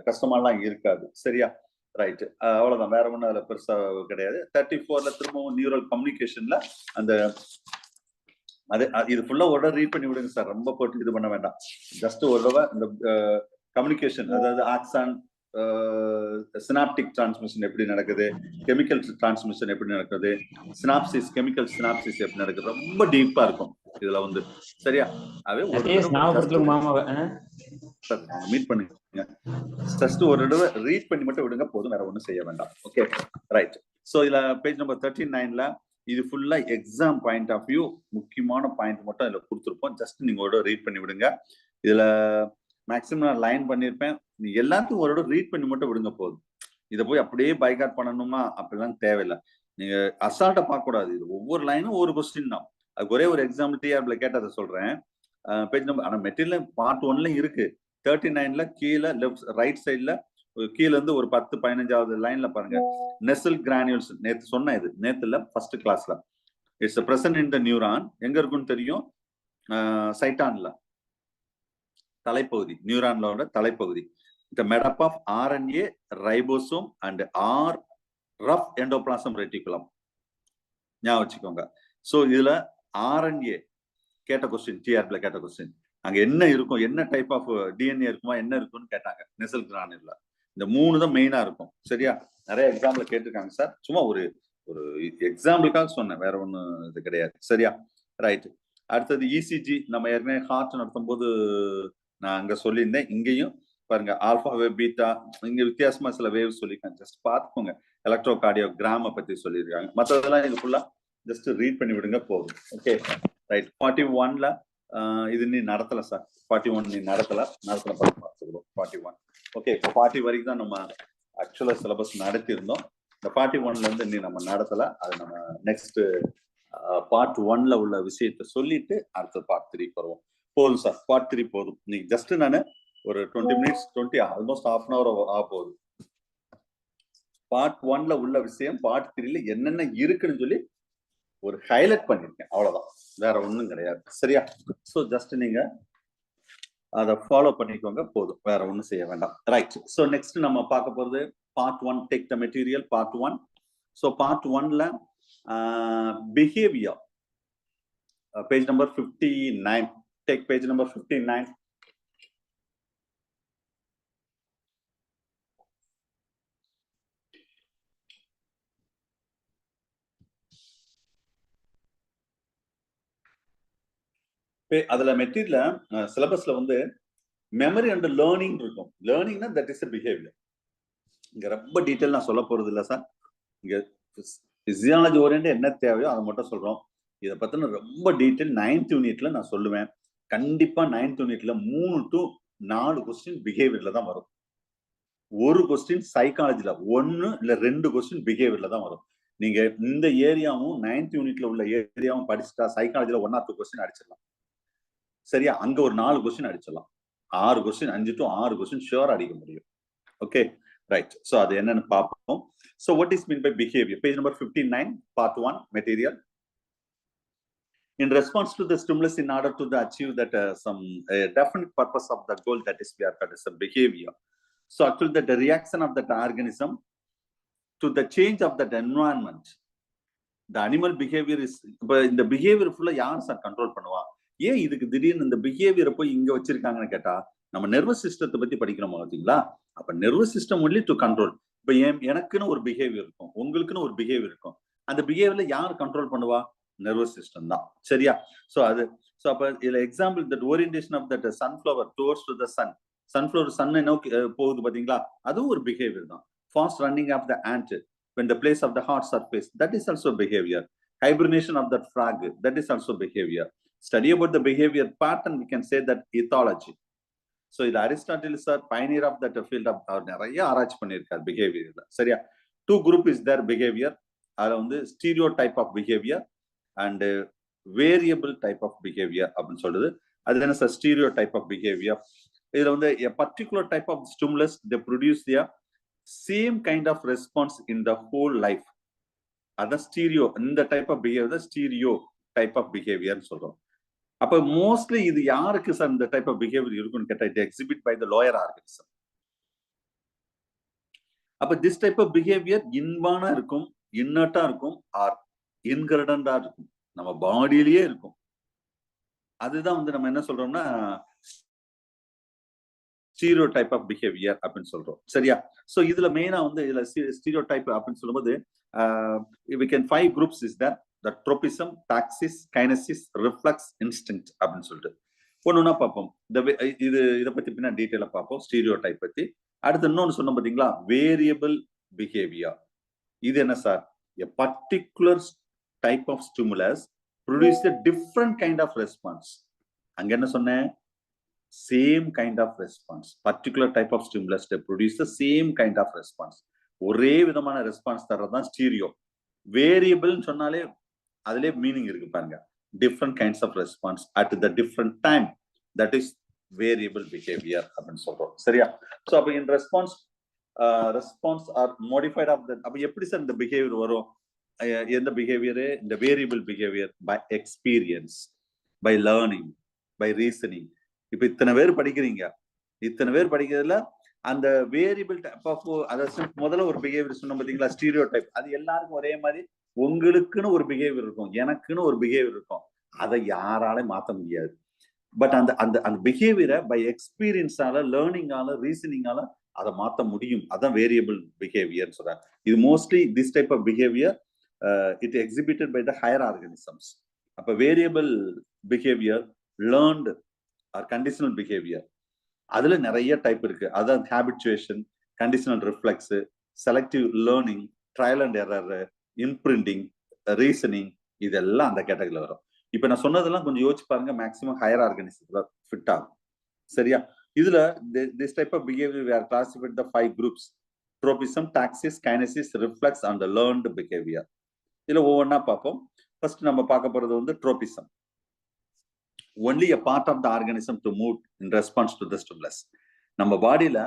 கஷ்டமாலாம் இருக்காது. சரியா? ரைட், அவ்வளவுதான், வேற ஒன்றும் அதுல பெருசா கிடையாது. 34ல திரும்பவும் நியூரல் கம்யூனிகேஷன்ல அந்த அது இது ஃபுல்லா ஒரு தடவை ரீட் பண்ணி விடுங்க சார், ரொம்ப போட்டு இது பண்ண வேண்டாம். ஜஸ்ட் ஒரு தடவை இந்த கம்யூனிகேஷன், அதாவது ஆக்சான் சினாப்டிக் டிரான்ஸ்மிஷன் எப்படி நடக்குது, கெமிக்கல் டிரான்ஸ்மிஷன் எப்படி நடக்குது, சினாப்சிஸ் கெமிக்கல் சினாப்சிஸ் எப்படி நடக்குது, ரொம்ப டீப்பா இருக்கும் இதுல வந்து. சரியா? அதே மீட் பண்ணுங்க, ஜஸ்ட் ஒரு தடவை ரீட் பண்ணி மட்டும் விடுங்க போதும், வேற ஒன்றும் செய்ய வேண்டாம். Okay, right. ஸோ இதுல பேஜ் நம்பர் 39ல இது ஃபுல்லா எக்ஸாம் பாயிண்ட் ஆஃப் வியூ முக்கியமான பாயிண்ட் மட்டும் இதுல கொடுத்துருப்போம். ஜஸ்ட் நீங்க ஒரு ரீட் பண்ணி விடுங்க. இதுல மேக்ஸிமம் நான் லைன் பண்ணிருப்பேன், நீ எல்லாத்தையும் ஒரு ரீட் பண்ணி மட்டும் விடுங்க போதும். இதை போய் அப்படியே பைகாட் பண்ணணுமா அப்படிலாம் தேவையில்லை. நீங்க அசால்ட்டா பார்க்க கூடாது, இது ஒவ்வொரு லைனும் ஒரு கொஸ்டின் தான். அதுக்கு ஒரே ஒரு எக்ஸாம்பிள் டிஆர்பில கேட்டதை சொல்றேன். பேஜ் நம்பர், ஆனா மெட்டீரியல் பார்ட் 1ல இருக்கு. 39ல கீழே லெஃப்ட் ரைட் சைட்ல கீழ இருந்து ஒரு 10-15வது லைன்ல பாருங்க, நெசல் கிரானியூல்ஸ். நேத்து சொன்ன இது, நேத்துல ஃபர்ஸ்ட் கிளாஸ்ல it's present in the neuron. எங்க இருக்குன்னு தெரியும்? சைட்டான்ல, தலைப்பகுதி, நியூரான்ல தலைப்பகுதி. The made up of RNA, ribosome and R rough endoplasm reticulum. ஞாபகம் வச்சுக்கோங்க. சோ இதுல RNA கேட்ட கொஸ்டின், டிஆர்பில கேட்ட கொஸ்டின், அங்க என்ன இருக்கும், என்ன டைப் ஆஃப் டிஎன்ஏ இருக்குமா, என்ன இருக்குன்னு கேட்டாங்க நெசல் கிரானியூல்ல. இந்த 3 தான் மெயினா இருக்கும். சரியா? நிறைய எக்ஸாம்பிள் கேட்டிருக்காங்க சார், சும்மா ஒரு ஒரு எக்ஸாம்பிளுக்காக சொன்னேன், வேற ஒன்றும் இது கிடையாது. சரியா? ரைட். அடுத்தது இசிஜி, நம்ம ஏற்கனவே ஹார்ட் நடத்தும் போது நான் அங்க சொல்லியிருந்தேன். இங்கேயும் பாருங்க, ஆல்பா வேவ், பீட்டா, இங்க வித்தியாசமா சில வேவ் சொல்லியிருக்காங்க, ஜஸ்ட் பார்த்துக்கோங்க. எலக்ட்ரோ கார்டியோகிராம பத்தி சொல்லியிருக்காங்க. மற்றதெல்லாம் இது ஃபுல்லா ஜஸ்ட் ரீட் பண்ணி விடுங்க போதும். Okay, right. 41ல இது நீ நடத்தல சார், 41 நீ நடத்தல பார்த்துக்கிறோம். 41 ஓகே, 40 வரைக்கும் தான் நம்ம ஆக்சுவலா சிலபஸ் நடத்தி இருந்தோம். இந்த 41ல இருந்து நீ நம்ம நடத்தல, அது நம்ம நெக்ஸ்ட் பார்ட் 1ல உள்ள விஷயத்த சொல்லிட்டு அடுத்த பார்ட் 3 வருவோம். போதும் சார், பார்ட் 3 போதும். நீ ஜஸ்ட் நான் ஒரு 20 minutes, almost half an hour ஆக போகுது. பார்ட் 1ல உள்ள விஷயம் பார்ட் 3ல என்னென்ன இருக்குன்னு சொல்லி ஒரு ஹைலைட் பண்ணிருக்கேன், அவ்வளவுதான், வேற ஒண்ணும் கிடையாது. சரியா? சோ ஜஸ்ட் நீங்க அதை ஃபாலோ பண்ணிக்கோங்க போதும், வேற ஒண்ணும் செய்ய வேண்டாம். ரைட். சோ நெக்ஸ்ட் நம்ம பார்க்க போறது part 1, take the material, part 1. So part 1ல behaviour, page number 59, take page number 59. அதுல மெட்டீரியல் சிலபஸ்ல வந்து மெமரி அண்ட் லேர்னிங் இருக்கும். லேர்னிங்னா தட் இஸ் a பிஹேவியர். இங்க ரொம்ப டீட்டெயில் நான் சொல்ல போறது இல்லை சார். இங்க பிசியாலஜி ஓரியன்ட் என்ன தேவையோ அதை மட்டும் சொல்றோம். இதை பத்தின ரொம்ப டீட்டெயில் 9th யூனிட்ல நான் சொல்லுவேன். கண்டிப்பா 9th யூனிட்ல 3 to 4 கொஸ்டின் பிஹேவியர்ல தான் வரும். ஒரு கொஸ்டின் சைக்காலஜில, 1 இல்ல 2 கொஸ்டின் பிஹேவியர்ல தான் வரும். நீங்க இந்த ஏரியாவும் 9th யூனிட்ல உள்ள ஏரியாவும் படிச்சுட்டா சைக்காலஜில 1 or 2 கொஸ்டின் அடிச்சிடலாம். சரியா? அங்க ஒரு 4 கொஸ்டின் அடிச்சிடலாம். 6 கொஸ்டின், 5 to 6 கொஸ்டின் ஷியோர் அடிக்க முடியும். Okay, right. சோ அது என்னன்னு பார்ப்போம். So what is meant by behavior? Page number 59, part 1, material. In response to the stimulus, in order to achieve that some definite purpose of the goal, that is we are called as a behavior. So actually that the reaction of that organism to the change of that environment, the animal behavior is, in the behavior full யார் sir control பண்ணுவா? ஏன் இதுக்கு திடீர்னு இந்த பிஹேவியரை போய் இங்க வச்சிருக்காங்கன்னு கேட்டா, நம்ம நர்வஸ் சிஸ்டத்தை பத்தி படிக்கிறோம் பார்த்தீங்களா? அப்ப nervous system only to control. இப்ப எனக்குன்னு ஒரு பிஹேவியர் இருக்கும், உங்களுக்குன்னு ஒரு பிஹேவியர் இருக்கும். அந்த பிஹேவியர்ல யார் கண்ட்ரோல் பண்ணுவா? நர்வஸ் சிஸ்டம் தான். சரியா? சோ அது அப்ப இதுல example, that orientation of that sunflower towards to the sun. Sunflower சன்னை நோக்கி போகுது பாத்தீங்களா? அதுவும் ஒரு பிஹேவியர் தான். Fast running of the ant when the place of the hot surface, that is also behavior. Hibernation of that frog, that is also behavior. Study about the behavior pattern, we can say that ethology. So இது Aristotle is a pioneer of that field of, நிறைய ஆராய்ச்சி பண்ணியிருக்கார் பிஹேவியர்ல. சரியா? 2 group is there behavior. அதுல வந்து stereotype of behavior and variable type of behavior அப்படின்னு சொல்றது. அது என்ன சார்? stereotype of behavior. இதுல வந்து a particular type of stimulus, they produce the same kind of response in the whole life. அதான் stereo, இந்த type of behaviour stereotype of behaviour சொல்றோம். அப்ப மோஸ்ட்லி இது யாருக்கு சார் இந்த டைப் ஆஃப் பிஹேவியர் இருக்குன்னு கேட்டா, it exhibit by the lower organism. அப்ப திஸ் டைப் ஆஃப் பிஹேவியர் இன்பானா இருக்கும், இன்னட்டா இருக்கும், ஆர் இன்கிரடண்டா இருக்கும், நம்ம பாடியிலேயே இருக்கும். அதுதான் வந்து நம்ம என்ன சொல்றோம்னா ஸ்டீரியோ டைப் ஆஃப் பிஹேவியர் அப்படின்னு சொல்றோம். சரியா? சோ இதுல மெயினா வந்து இதுல ஸ்டீரியோ டைப் அப்படின்னு சொல்லும்போது we can 5 groups is that the tropism, taxis, kinesis, reflex, instinct அப்படின்னு சொல்லிட்டு ஒண்ணுன்னா பார்ப்போம். இதை பத்தி பின்னா டீட்டெயிலா பார்ப்போம், ஸ்டீரியோ டைப் பத்தி. அடுத்து இன்னொன்னு சொன்னோம் பாத்தீங்களா, வேரியபிள் பிஹேவியர். இது என்ன sir? a particular type of stimulus produce a different kind of response. அங்க என்ன சொன்னேன்? same kind of response. Particular type of stimulus to produce the same kind of response. ஒரே விதமான ரெஸ்பான்ஸ் தர்றதுதான் ஸ்டீரியோ. வேரியபிள் சொன்னாலே அதுலயே meaning இருக்கு பாருங்க. Different kinds of response at the different time, that is variable behaviour அப்படின்னு சொல்றோம். சரியா? So அப்போ in response are modified of that. அப்போ எப்படி சார் இந்த பிஹேவியர் வரும்? எந்த பிஹேவியரு? இந்த variable behaviour by experience, by learning, by reasoning. இப்ப இத்தனை பேர் படிக்கிறீங்க, இத்தனை பேர் படிக்கிறதுல அந்த வேரியபிள் டைப் ஆஃப், அதாவது முதல்ல ஒரு பிஹேவியர் சொன்னோம் பாத்தீங்களா, ஸ்டீரியோ டைப். அது எல்லாருக்கும் ஒரே மாதிரி, உங்களுக்குன்னு ஒரு பிஹேவியர் இருக்கும், எனக்குன்னு ஒரு பிஹேவியர் இருக்கும். அதை யாராலையும் மாற்ற முடியாது. பட் அந்த அந்த அந்த பிஹேவியரை பை எக்ஸ்பீரியன்ஸால, லேர்னிங்கால, ரீசனிங்கால அதை மாற்ற முடியும். அதான் வேரியபிள் பிஹேவியர் சொல்றாங்க. இது mostly this type of behaviour it exhibited by the higher organisms. அப்ப variable behaviour, learned or conditional behaviour, அதுல நிறைய டைப் இருக்கு. அதான் habituation, conditional reflex, selective learning, trial and error, imprinting, reasoning, இதெல்லாம் அந்த கேட்டகரியில வரும். இப்ப நான் சொன்னதெல்லாம் கொஞ்சம் யோசிச்சு பாருங்க, மேக்ஸிமம் ஹையர் ஆர்கானிசத்துல ஃபிட் ஆகும். சரியா? இதுல this type of behaviour we are classified the 5 groups: tropism, taxis, kinesis, reflex and learned behavior. இதுல ஒவ்வொன்னா பார்ப்போம். ஃபர்ஸ்ட் நம்ம பார்க்க போறது வந்து tropism. Only a part of the organism to move in response to the stimulus. நம்ம பாடியில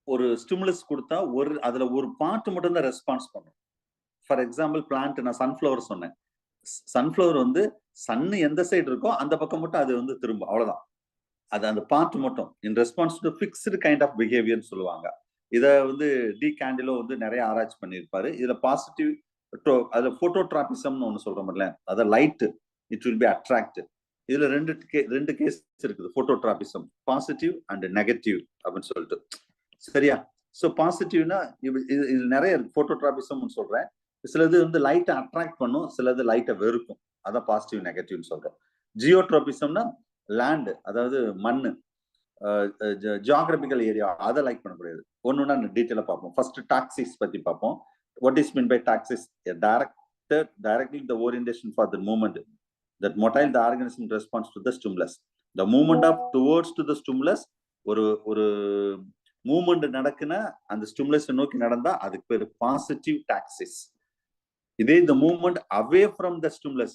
ஒரு ஸ்டிமுலஸ் கொடுத்தா அதுல ஒரு பார்ட் மட்டும் தான் ரெஸ்பான்ஸ் பண்ணும். ஃபார் எக்ஸாம்பிள் பிளான்ட், நான் சன்ஃபிளவர் சொன்னேன். சன்ஃபிளவர் வந்து சன்னு எந்த சைடு இருக்கோ அந்த பக்கம் மட்டும் அது வந்து திரும்ப, அவ்வளவுதான். அது அந்த பார்ட் மட்டும் in response to fixed kind of பிஹேவியர்னு சொல்லுவாங்க. இதை வந்து டி கேண்டிலோ வந்து நிறைய ஆராய்ச்சி பண்ணியிருப்பாரு. இதுல பாசிட்டிவ், அதுல போட்டோட்ராபிசம்னு ஒண்ணு சொல்றோம்ல, அத light it will B attract. இதுல ரெண்டு கேஸ் இருக்குது, போட்டோட்ராபிசம், பாசிட்டிவ் அண்ட் நெகட்டிவ் அப்படின்னு சொல்லிட்டு. சரியா? சோ பாசிட்டிவ்னா இது நிறைய இருக்கு. போட்டோட்ராபிசம் சொல்றேன். சிலது வந்து லைட்டை அட்ராக்ட் பண்ணும், சிலது லைட்டை வெறுக்கும். அதான் பாசிட்டிவ் நெகட்டிவ்னு சொல்றோம். ஜியோட்ரோபிசம்னா லேண்ட், அதாவது மண்ணு, ஜியோகிராபிக்கல் ஏரியா, அதை லைக் பண்ணக்கூடியது. ஒண்ணுன்னா டீட்டெயிலா பார்ப்போம். ஃபர்ஸ்ட் டாக்ஸிஸ் பத்தி பார்ப்போம். What is mean by taxis? directly the orientation for the movement that motile the organism responds to the stimulus. The movement of towards to the stimulus, ஒரு movement நடக்குன்னா அந்த stimulus நோக்கி நடந்தா அதுக்கு பேரு பாசிட்டிவ் டாக்ஸிஸ். இதே இந்த movement away from the stimulus,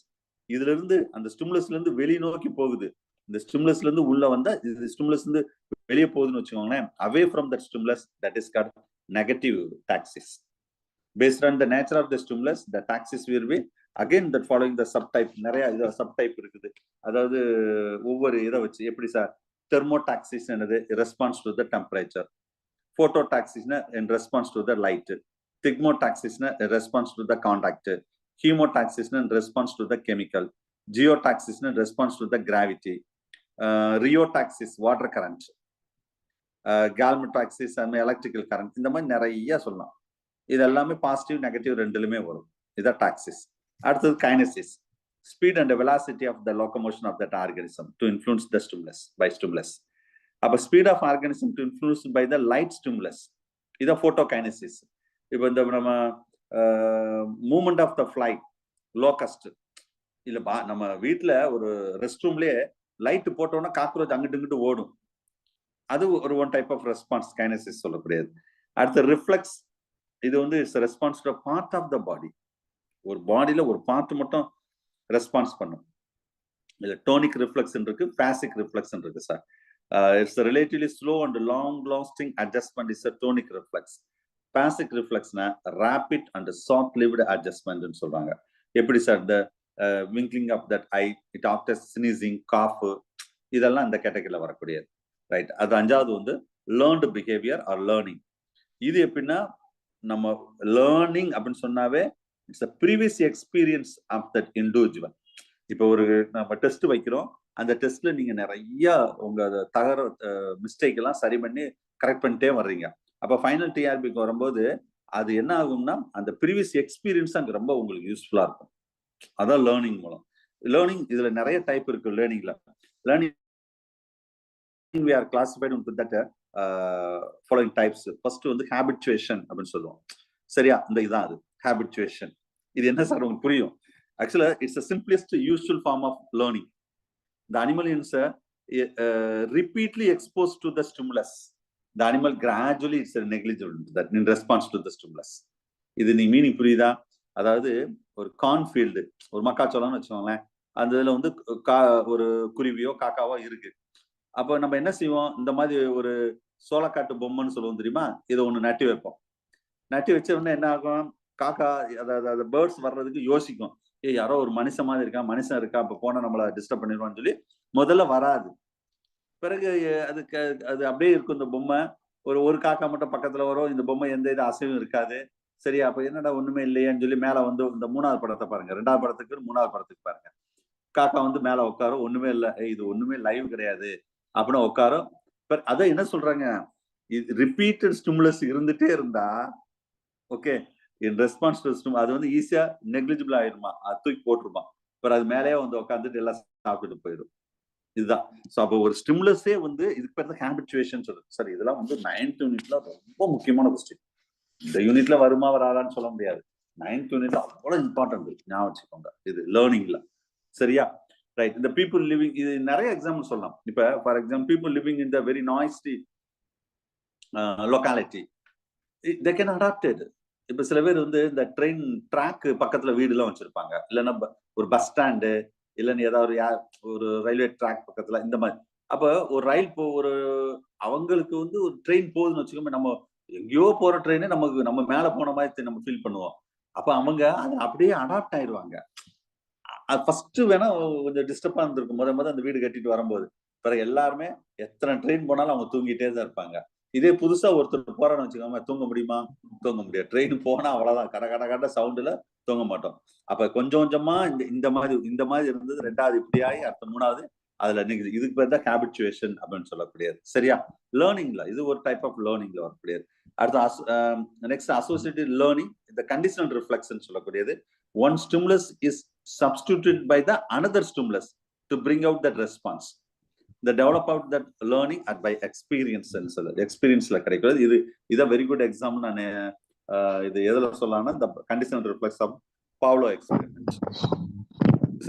இதுல இருந்து அந்த ஸ்டிமுலஸ்ல இருந்து வெளியே நோக்கி போகுது, இந்த ஸ்டிமுலஸ்ல இருந்து உள்ள வந்தா இது ஸ்டிமுலஸ் இருந்து வெளியே போகுதுன்னு வச்சுக்கோங்களேன், away from that stimulus, that is called negative taxis. Based on the nature of the stimulus, the taxis will be again that following the subtype. நிறைய சப்டைப் இருக்குது. அதாவது ஒவ்வொரு இதை வச்சு எப்படி சார், தெர்மோடாக்சிஸ் என்னது, ரெஸ்பான்ஸ் டு த டெம்பரேச்சர். போட்டோடாக்சிஸ்னா in response to the light. திக்மோடாக்சிஸ்னா ரெஸ்பான்ஸ் டு த கான்டாக்ட். ஹீமோடாக்சிஸ்னா ரெஸ்பான்ஸ் டு த கெமிக்கல். ஜியோடாக்சிஸ்னா response to the gravity. Rheotaxis water current. கால்மோடாக்சிஸ் எலக்ட்ரிக்கல் கரண்ட். இந்த மாதிரி நிறைய சொல்லலாம். இது எல்லாமே பாசிட்டிவ் நெகட்டிவ் ரெண்டுலுமே வரும். இதான் டாக்ஸிஸ். அடுத்தது kinesis, speed and velocity of the locomotion of that organism to influence the stimulus by stimulus. அப்ப speed of organism to influence by the light stimulus, இதான் போட்டோகைனசிஸ். இப்போ இந்த நம்ம movement of the fly, locust, இல்ல நம்ம வீட்டுல ஒரு rest ரூம்லயே லைட் போட்டோம்னா காக்ரோச் அங்கிட்டு இங்கிட்டு ஓடும். அது ஒரு one type of response, kinesis சொல்லக்கூடியது. அடுத்த ரிஃப்ளெக்ஸ், இது வந்து response to part of the body. ஒரு பாடியில ஒரு பார்ட் மட்டும் ரெஸ்பான்ஸ் பண்ணும். இல்ல டோனிக் ரிஃப்ளெக்ஸ் இருக்கு, பாசிக் ரிஃப்ளெக்ஸ் இருக்கு sir. It's relatively slow and long lasting adjustment is tonic reflex. Phasic ரிஃப்ளெக்ஸ்னா rapid and short lived adjustment சொல்றாங்க. எப்படி சார், இந்த winking of that eye, it after sneezing, cough, இதெல்லாம் இந்த கேட்டகரியில வரக்கூடியது. ரைட். அது அஞ்சாவது வந்து லேர்ன்டு பிஹேவியர் ஆர் லேர்னிங். இது எப்படின்னா நம்ம லேர்னிங் அப்படின்னு சொன்னாவே it's a previous experience of that individual. இப்போ ஒரு நம்ம டெஸ்ட் வைக்கிறோம், அந்த டெஸ்ட்ல நீங்க நிறைய உங்க தகர மிஸ்டேக் எல்லாம் சரி பண்ணி கரெக்ட் பண்ணிட்டே வர்றீங்க. அப்ப ஃபைனல் டிஆர்பிக்கு வரும்போது அது என்ன ஆகும்னா அந்த ப்ரீவியஸ் எக்ஸ்பீரியன்ஸ் அங்க ரொம்ப உங்களுக்கு யூஸ்ஃபுல்லா இருக்கும். அதான் லேர்னிங் மூலம். லேர்னிங் இதுல நிறைய டைப் இருக்கு. லேர்னிங்ல learning we are classified into that following types. First வந்து habituation அப்படின்னு சொல்லுவோம். சரியா? இந்த இதான் அது habituation. இது என்ன சார் உங்களுக்கு புரியும்? Actually it's the simplest usual form of learning. The animal is repeatedly exposed to the stimulus. The animal gradually is negligible that in response to the stimulus. இது நீ மீனிங் புரியுதா? அதாவது ஒரு கார்ன்ஃபீல்டு, ஒரு மக்காச்சோளம்னு வச்சுக்கோங்களேன், அந்த இதுல வந்து ஒரு குருவியோ காக்காவோ இருக்கு. அப்ப நம்ம என்ன செய்வோம், இந்த மாதிரி ஒரு சோளக்காட்டு பொம்மைன்னு சொல்லுவோம் தெரியுமா, இதை ஒண்ணு நட்டி வைப்போம். நட்டி வச்ச உடனே என்ன ஆகும், காக்கா அதாவது பேர்ட்ஸ் வர்றதுக்கு யோசிக்கும், யாரோ ஒரு மனுஷன் மாதிரி இருக்கா, மனுஷன் இருக்கா, அப்ப போனா நம்மள டிஸ்டர்ப் பண்ணிடுவான்னு சொல்லி முதல்ல வராது. பிறகு அதுக்கு அது அப்படியே இருக்கும் இந்த பொம்மை. ஒரு காக்கா மட்டும் பக்கத்துல வரும், இந்த பொம்மை எந்த இது அசைவும் இருக்காது. சரியா? அப்ப என்னடா ஒண்ணுமே இல்லையேன்னு சொல்லி மேல வந்து இந்த 3வது படத்தை பாருங்க, 2வது படத்துக்கு 3வது படத்துக்கு பாருங்க. காக்கா வந்து மேல உட்காரும், ஒண்ணுமே இல்லை, இது ஒண்ணுமே லைவ் கிடையாது அப்படின்னு உட்காரும். அதான் என்ன சொல்றாங்க, ரிப்பீட்டட் ஸ்டிமுலஸ் இருந்துட்டே இருந்தா ஓகே இன் ரெஸ்பான்ஸ் டு அது வந்து ஈஸியா நெக்லிஜிபிள் ஆயிடுமா, அது தூக்கி போட்டுருமா. அது மேலேயே வந்து உட்காந்துட்டு எல்லாம் சாப்பிட்டுட்டு போயிடும். இதுதான். சோ அப்போ ஒரு ஸ்டிமுலஸே வந்து இதுக்கு பேர் தான் ஹேபிச்சுவேஷன் சொல்லுது. சரி, இதெல்லாம் வந்து 9th யூனிட்ல ரொம்ப முக்கியமான கொஸ்டின். இந்த யூனிட்ல வருமா வராதான்னு சொல்ல முடியாது. 9th யூனிட்ல அவ்வளவு இம்பார்ட்டன்ட், ஞாபகம் வச்சுக்கோங்க இது லேர்னிங்ல. சரியா? ரைட். இந்த பீப்புள் லிவிங், இது நிறைய எக்ஸாம்பிள் சொல்லலாம். இப்ப for example people living in the very noisy locality they can adapted. இப்ப சில பேர் வந்து இந்த ட்ரெயின் ட்ராக் பக்கத்துல வீடு எல்லாம் வச்சிருப்பாங்க, இல்லைன்னா ஒரு பஸ் ஸ்டாண்டு, இல்லைன்னு ஏதாவது ஒரு ரயில்வே ட்ராக் பக்கத்துல இந்த மாதிரி. அப்ப ஒரு ரயில் ஒரு அவங்களுக்கு வந்து ஒரு ட்ரெயின் போகுதுன்னு வச்சுக்கோங்க, நம்ம எங்கேயோ போற ட்ரெயினே நமக்கு நம்ம மேல போன மாதிரி நம்ம ஃபீல் பண்ணுவோம். அப்ப அவங்க அதை அப்படியே அடாப்ட் ஆயிடுவாங்க. ஃபர்ஸ்ட் வேணா கொஞ்சம் டிஸ்டர்பா இருந்திருக்கும் முத அந்த வீடு கட்டிட்டு வரும்போது. பிறகு எல்லாருமே எத்தனை ட்ரெயின் போனாலும் அவங்க தூங்கிட்டே தான் இருப்பாங்க. இதே புதுசா ஒருத்தர் போறான்னு வச்சுக்கோங்க, தூங்க முடியுமா? தூங்க முடியாது. ட்ரெயின் போனா அவ்வளவுதான், கட கட கட சவுண்டுல தூங்க மாட்டோம். அப்ப கொஞ்சம் கொஞ்சமா இந்த மாதிரி இருந்தது, 2வது இப்படி ஆகி அடுத்த 3வது அதுல இதுக்கு பேர் தான் ஹேபிச்சுவேஷன் அப்படின்னு சொல்லக்கூடியது. சரியா? லேர்னிங்ல இது ஒரு டைப் ஆஃப் லேர்னிங்ல வரக்கூடியது. அடுத்து நெக்ஸ்ட் அசோசியேட்டட் லேர்னிங், இந்த கண்டிஷனல் ரிஃப்ளெக்ஷன் சொல்லக்கூடியது. One stimulus is substituted by the another stimulus to bring out that response. The develop out that learning at by experience experienceல கிடைக்கிறது. இது வெரி குட் எக்ஸாம்பிள். நான் இது எதுல சொல்லலாம்னா இந்த conditional reflex of Pavlov experiment.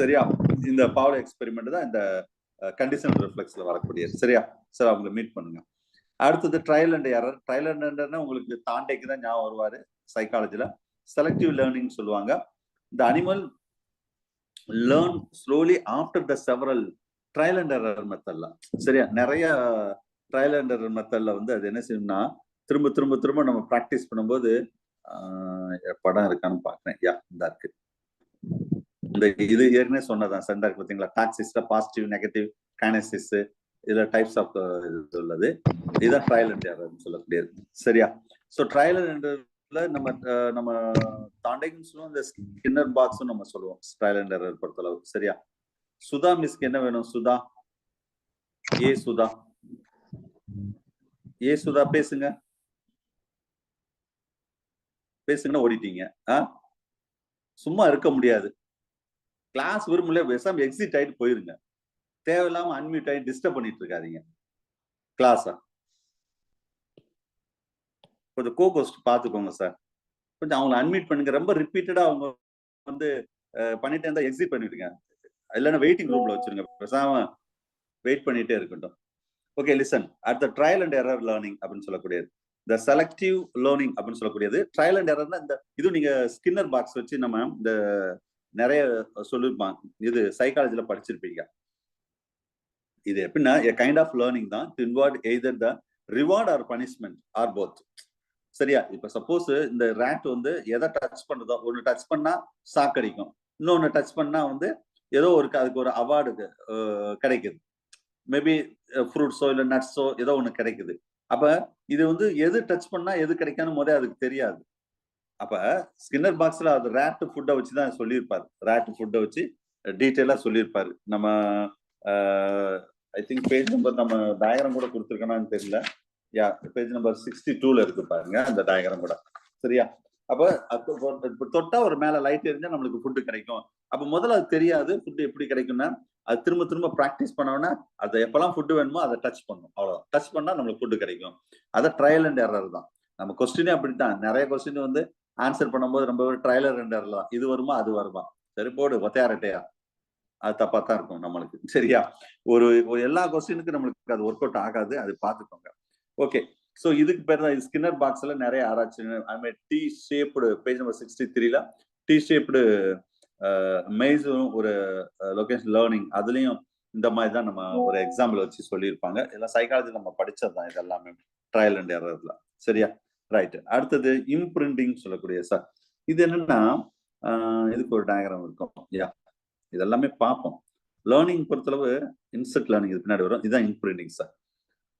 சரியா? இந்த பாவ்லோ எக்ஸ்பெரிமெண்ட் தான் இந்த கண்டிஷனல் ரிஃப்ளெக்ஸ்ல வரக்கூடியது. சரியா? சார் அவங்களை மீட் பண்ணுங்க. அடுத்தது trial and error. Trial and எரர்னா உங்களுக்கு தாண்டைக்கு தான் ஞாபகம் வருவாரு சைக்காலஜில. செலக்டிவ் லேர்னிங் சொல்லுவாங்க. இந்த animal learn slowly after the several trial and error மெத்தட்ல. சரியா? நிறைய ட்ரையல் அண்ட் எரர் மெத்தட்ல வந்து அது என்ன செய்யணும்னா திரும்ப திரும்ப திரும்ப நம்ம பிராக்டிஸ் பண்ணும்போது படம் இருக்கான்னு பாக்குறேன். இந்த இருக்கு. இந்த இது ஏற்கனவே சொன்னதான் சென்டர் இருக்கு பாத்தீங்களா, டாக்ஸிஸ்ல பாசிட்டிவ் நெகட்டிவ் கைனசிஸ், இதுல டைப்ஸ் ஆஃப் இது உள்ளது. இதுதான் ட்ரையல் அண்ட் எரர் சொல்லக்கூடியது. சரியா? சோ ட்ரையல் அண்ட் நம்ம தாண்டைக்கும் சொல்லுவோம், இந்த ஸ்கின்னர் பாக்ஸ் நம்ம சொல்லுவோம் ட்ரையல் அண்ட் எரர் பொறுத்தளவு. சரியா? சுதா மிஸ்க்கு என்ன வேணும்? சுதா சுதா பேசுங்க. பேசுங்கன்னா ஓடிட்டீங்க. சும்மா இருக்க முடியாது. கிளாஸ் விரும்பல, பேசாம எக்ஸிட் ஆயிட்டு போயிருங்க. தேவையில்லாம அன்மியூட் ஆகி டிஸ்டர்ப் பண்ணிட்டு இருக்காதீங்க கிளாஸ. கொஞ்சம் கோகோஸ்ட் பாத்துக்கோங்க சார். கொஞ்சம் அவங்களை அன்மியூட் பண்ணுங்க. ரொம்ப ரிப்பீட்டடா அவங்க வந்து பண்ணிட்டே இருந்தா எக்ஸிட் பண்ணிடுங்க. இல்லைன்னா வெயிட்டிங் ரூம்ல வச்சிருங்க, பேசாம வெயிட் பண்ணிட்டே இருக்கட்டும். Okay, listen. At the trial and error learning அப்படின்னு சொல்லக்கூடியது. இந்த செலக்டிவ் லேர்னிங் அப்படின்னு சொல்லக்கூடியது. ட்ரையல் அண்ட் எரர்னா இந்த இது நீங்க ஸ்கின்னர் பாக்ஸ் வச்சு நம்ம இந்த நிறைய சொல்லிருப்பாங்க, இது சைக்காலஜில படிச்சிருப்பீங்க. இது எப்படின்னா a kind of learning தான் to involve either the reward or punishment or both. சரியா? இப்ப சப்போஸ் இந்த ரேட் வந்து எதை டச் பண்ணுதோ, ஒன்னு டச் பண்ணா சாக்கடிக்கும், இன்னொன்னு டச் பண்ணா வந்து ஏதோ அதுக்கு ஒரு அவார்டு கிடைக்குது. மேபி ஃப்ரூட்ஸோ இல்ல நட்ஸோ ஏதோ ஒண்ணு கிடைக்குது. அப்ப இது வந்து எது டச் பண்ணா எது கிடைக்கான்னு முதல்ல அதுக்கு தெரியாது. அப்ப ஸ்கின்னர் பாக்ஸ்ல அது ரேட் ஃபுட்டை வச்சு தான் சொல்லியிருப்பாரு. ரேட் ஃபுட்டை வச்சு டீட்டெயிலா சொல்லியிருப்பாரு. நம்ம ஐ திங்க் பேஜ் நம்பர் நம்ம டயக்ராம் கூட கொடுத்துருக்கோம்னு தெரியல. யா, பேஜ் நம்பர் 62ல இருக்கு பாருங்க அந்த டயக்ராம் கூட. சரியா? அப்ப தொட்டா ஒரு மேல லைட் எரிஞ்சா நம்மளுக்கு ஃபுட்டு கிடைக்கும். அப்ப முதல்ல அது தெரியாது ஃபுட்டு எப்படி கிடைக்கும்னா, அது திரும்ப திரும்ப பிராக்டிஸ் பண்ணோம்னா அதை எப்பெல்லாம் ஃபுட்டு வேணுமோ அதை டச் பண்ணும். அவ்வளவுதான். டச் பண்ணா நம்மளுக்கு ஃபுட்டு கிடைக்கும். அதை ட்ரையல் அண்ட் எரர் தான். நம்ம கொஸ்டினே அப்படித்தான். நிறைய கொஸ்டின் வந்து ஆன்சர் பண்ணும்போது ரொம்ப ட்ரையல் அண்ட் எரர் தான். இது வருமா அது வருமா, சரி போடு ஒத்தையாரட்டையா, அது தப்பா தான் இருக்கும் நம்மளுக்கு. சரியா? ஒரு எல்லா கொஸ்டினுக்கும் நம்மளுக்கு அது ஒர்க் அவுட் ஆகாது. அது பார்த்துக்கோங்க. ஓகே. ஸோ இதுக்கு பேர் தான் ஸ்கின்னர் பாக்ஸ்ல நிறைய ஆராய்ச்சி. I T shaped page number 63ல டி ஷேப்டு மெய்ஸும் ஒரு லொகேஷன் லேர்னிங் அதுலயும் இந்த மாதிரி தான் நம்ம ஒரு எக்ஸாம்பிள் வச்சு சொல்லியிருப்பாங்க. இதெல்லாம் சைக்காலஜி நம்ம படிச்சது தான் இது எல்லாமே ட்ரையல் அண்ட் எரர்ல. சரியா? ரைட். அடுத்தது இம்பிரிண்டிங் சொல்லக்கூடிய சார். இது என்னன்னா இதுக்கு ஒரு டயக்ராம் இருக்கும். யா, இதெல்லாமே பார்ப்போம். லேர்னிங் பொறுத்தளவு இன்செக்ட் லேர்னிங் இது பின்னாடி வரும். இதுதான் இம்பிரிண்டிங் சார்.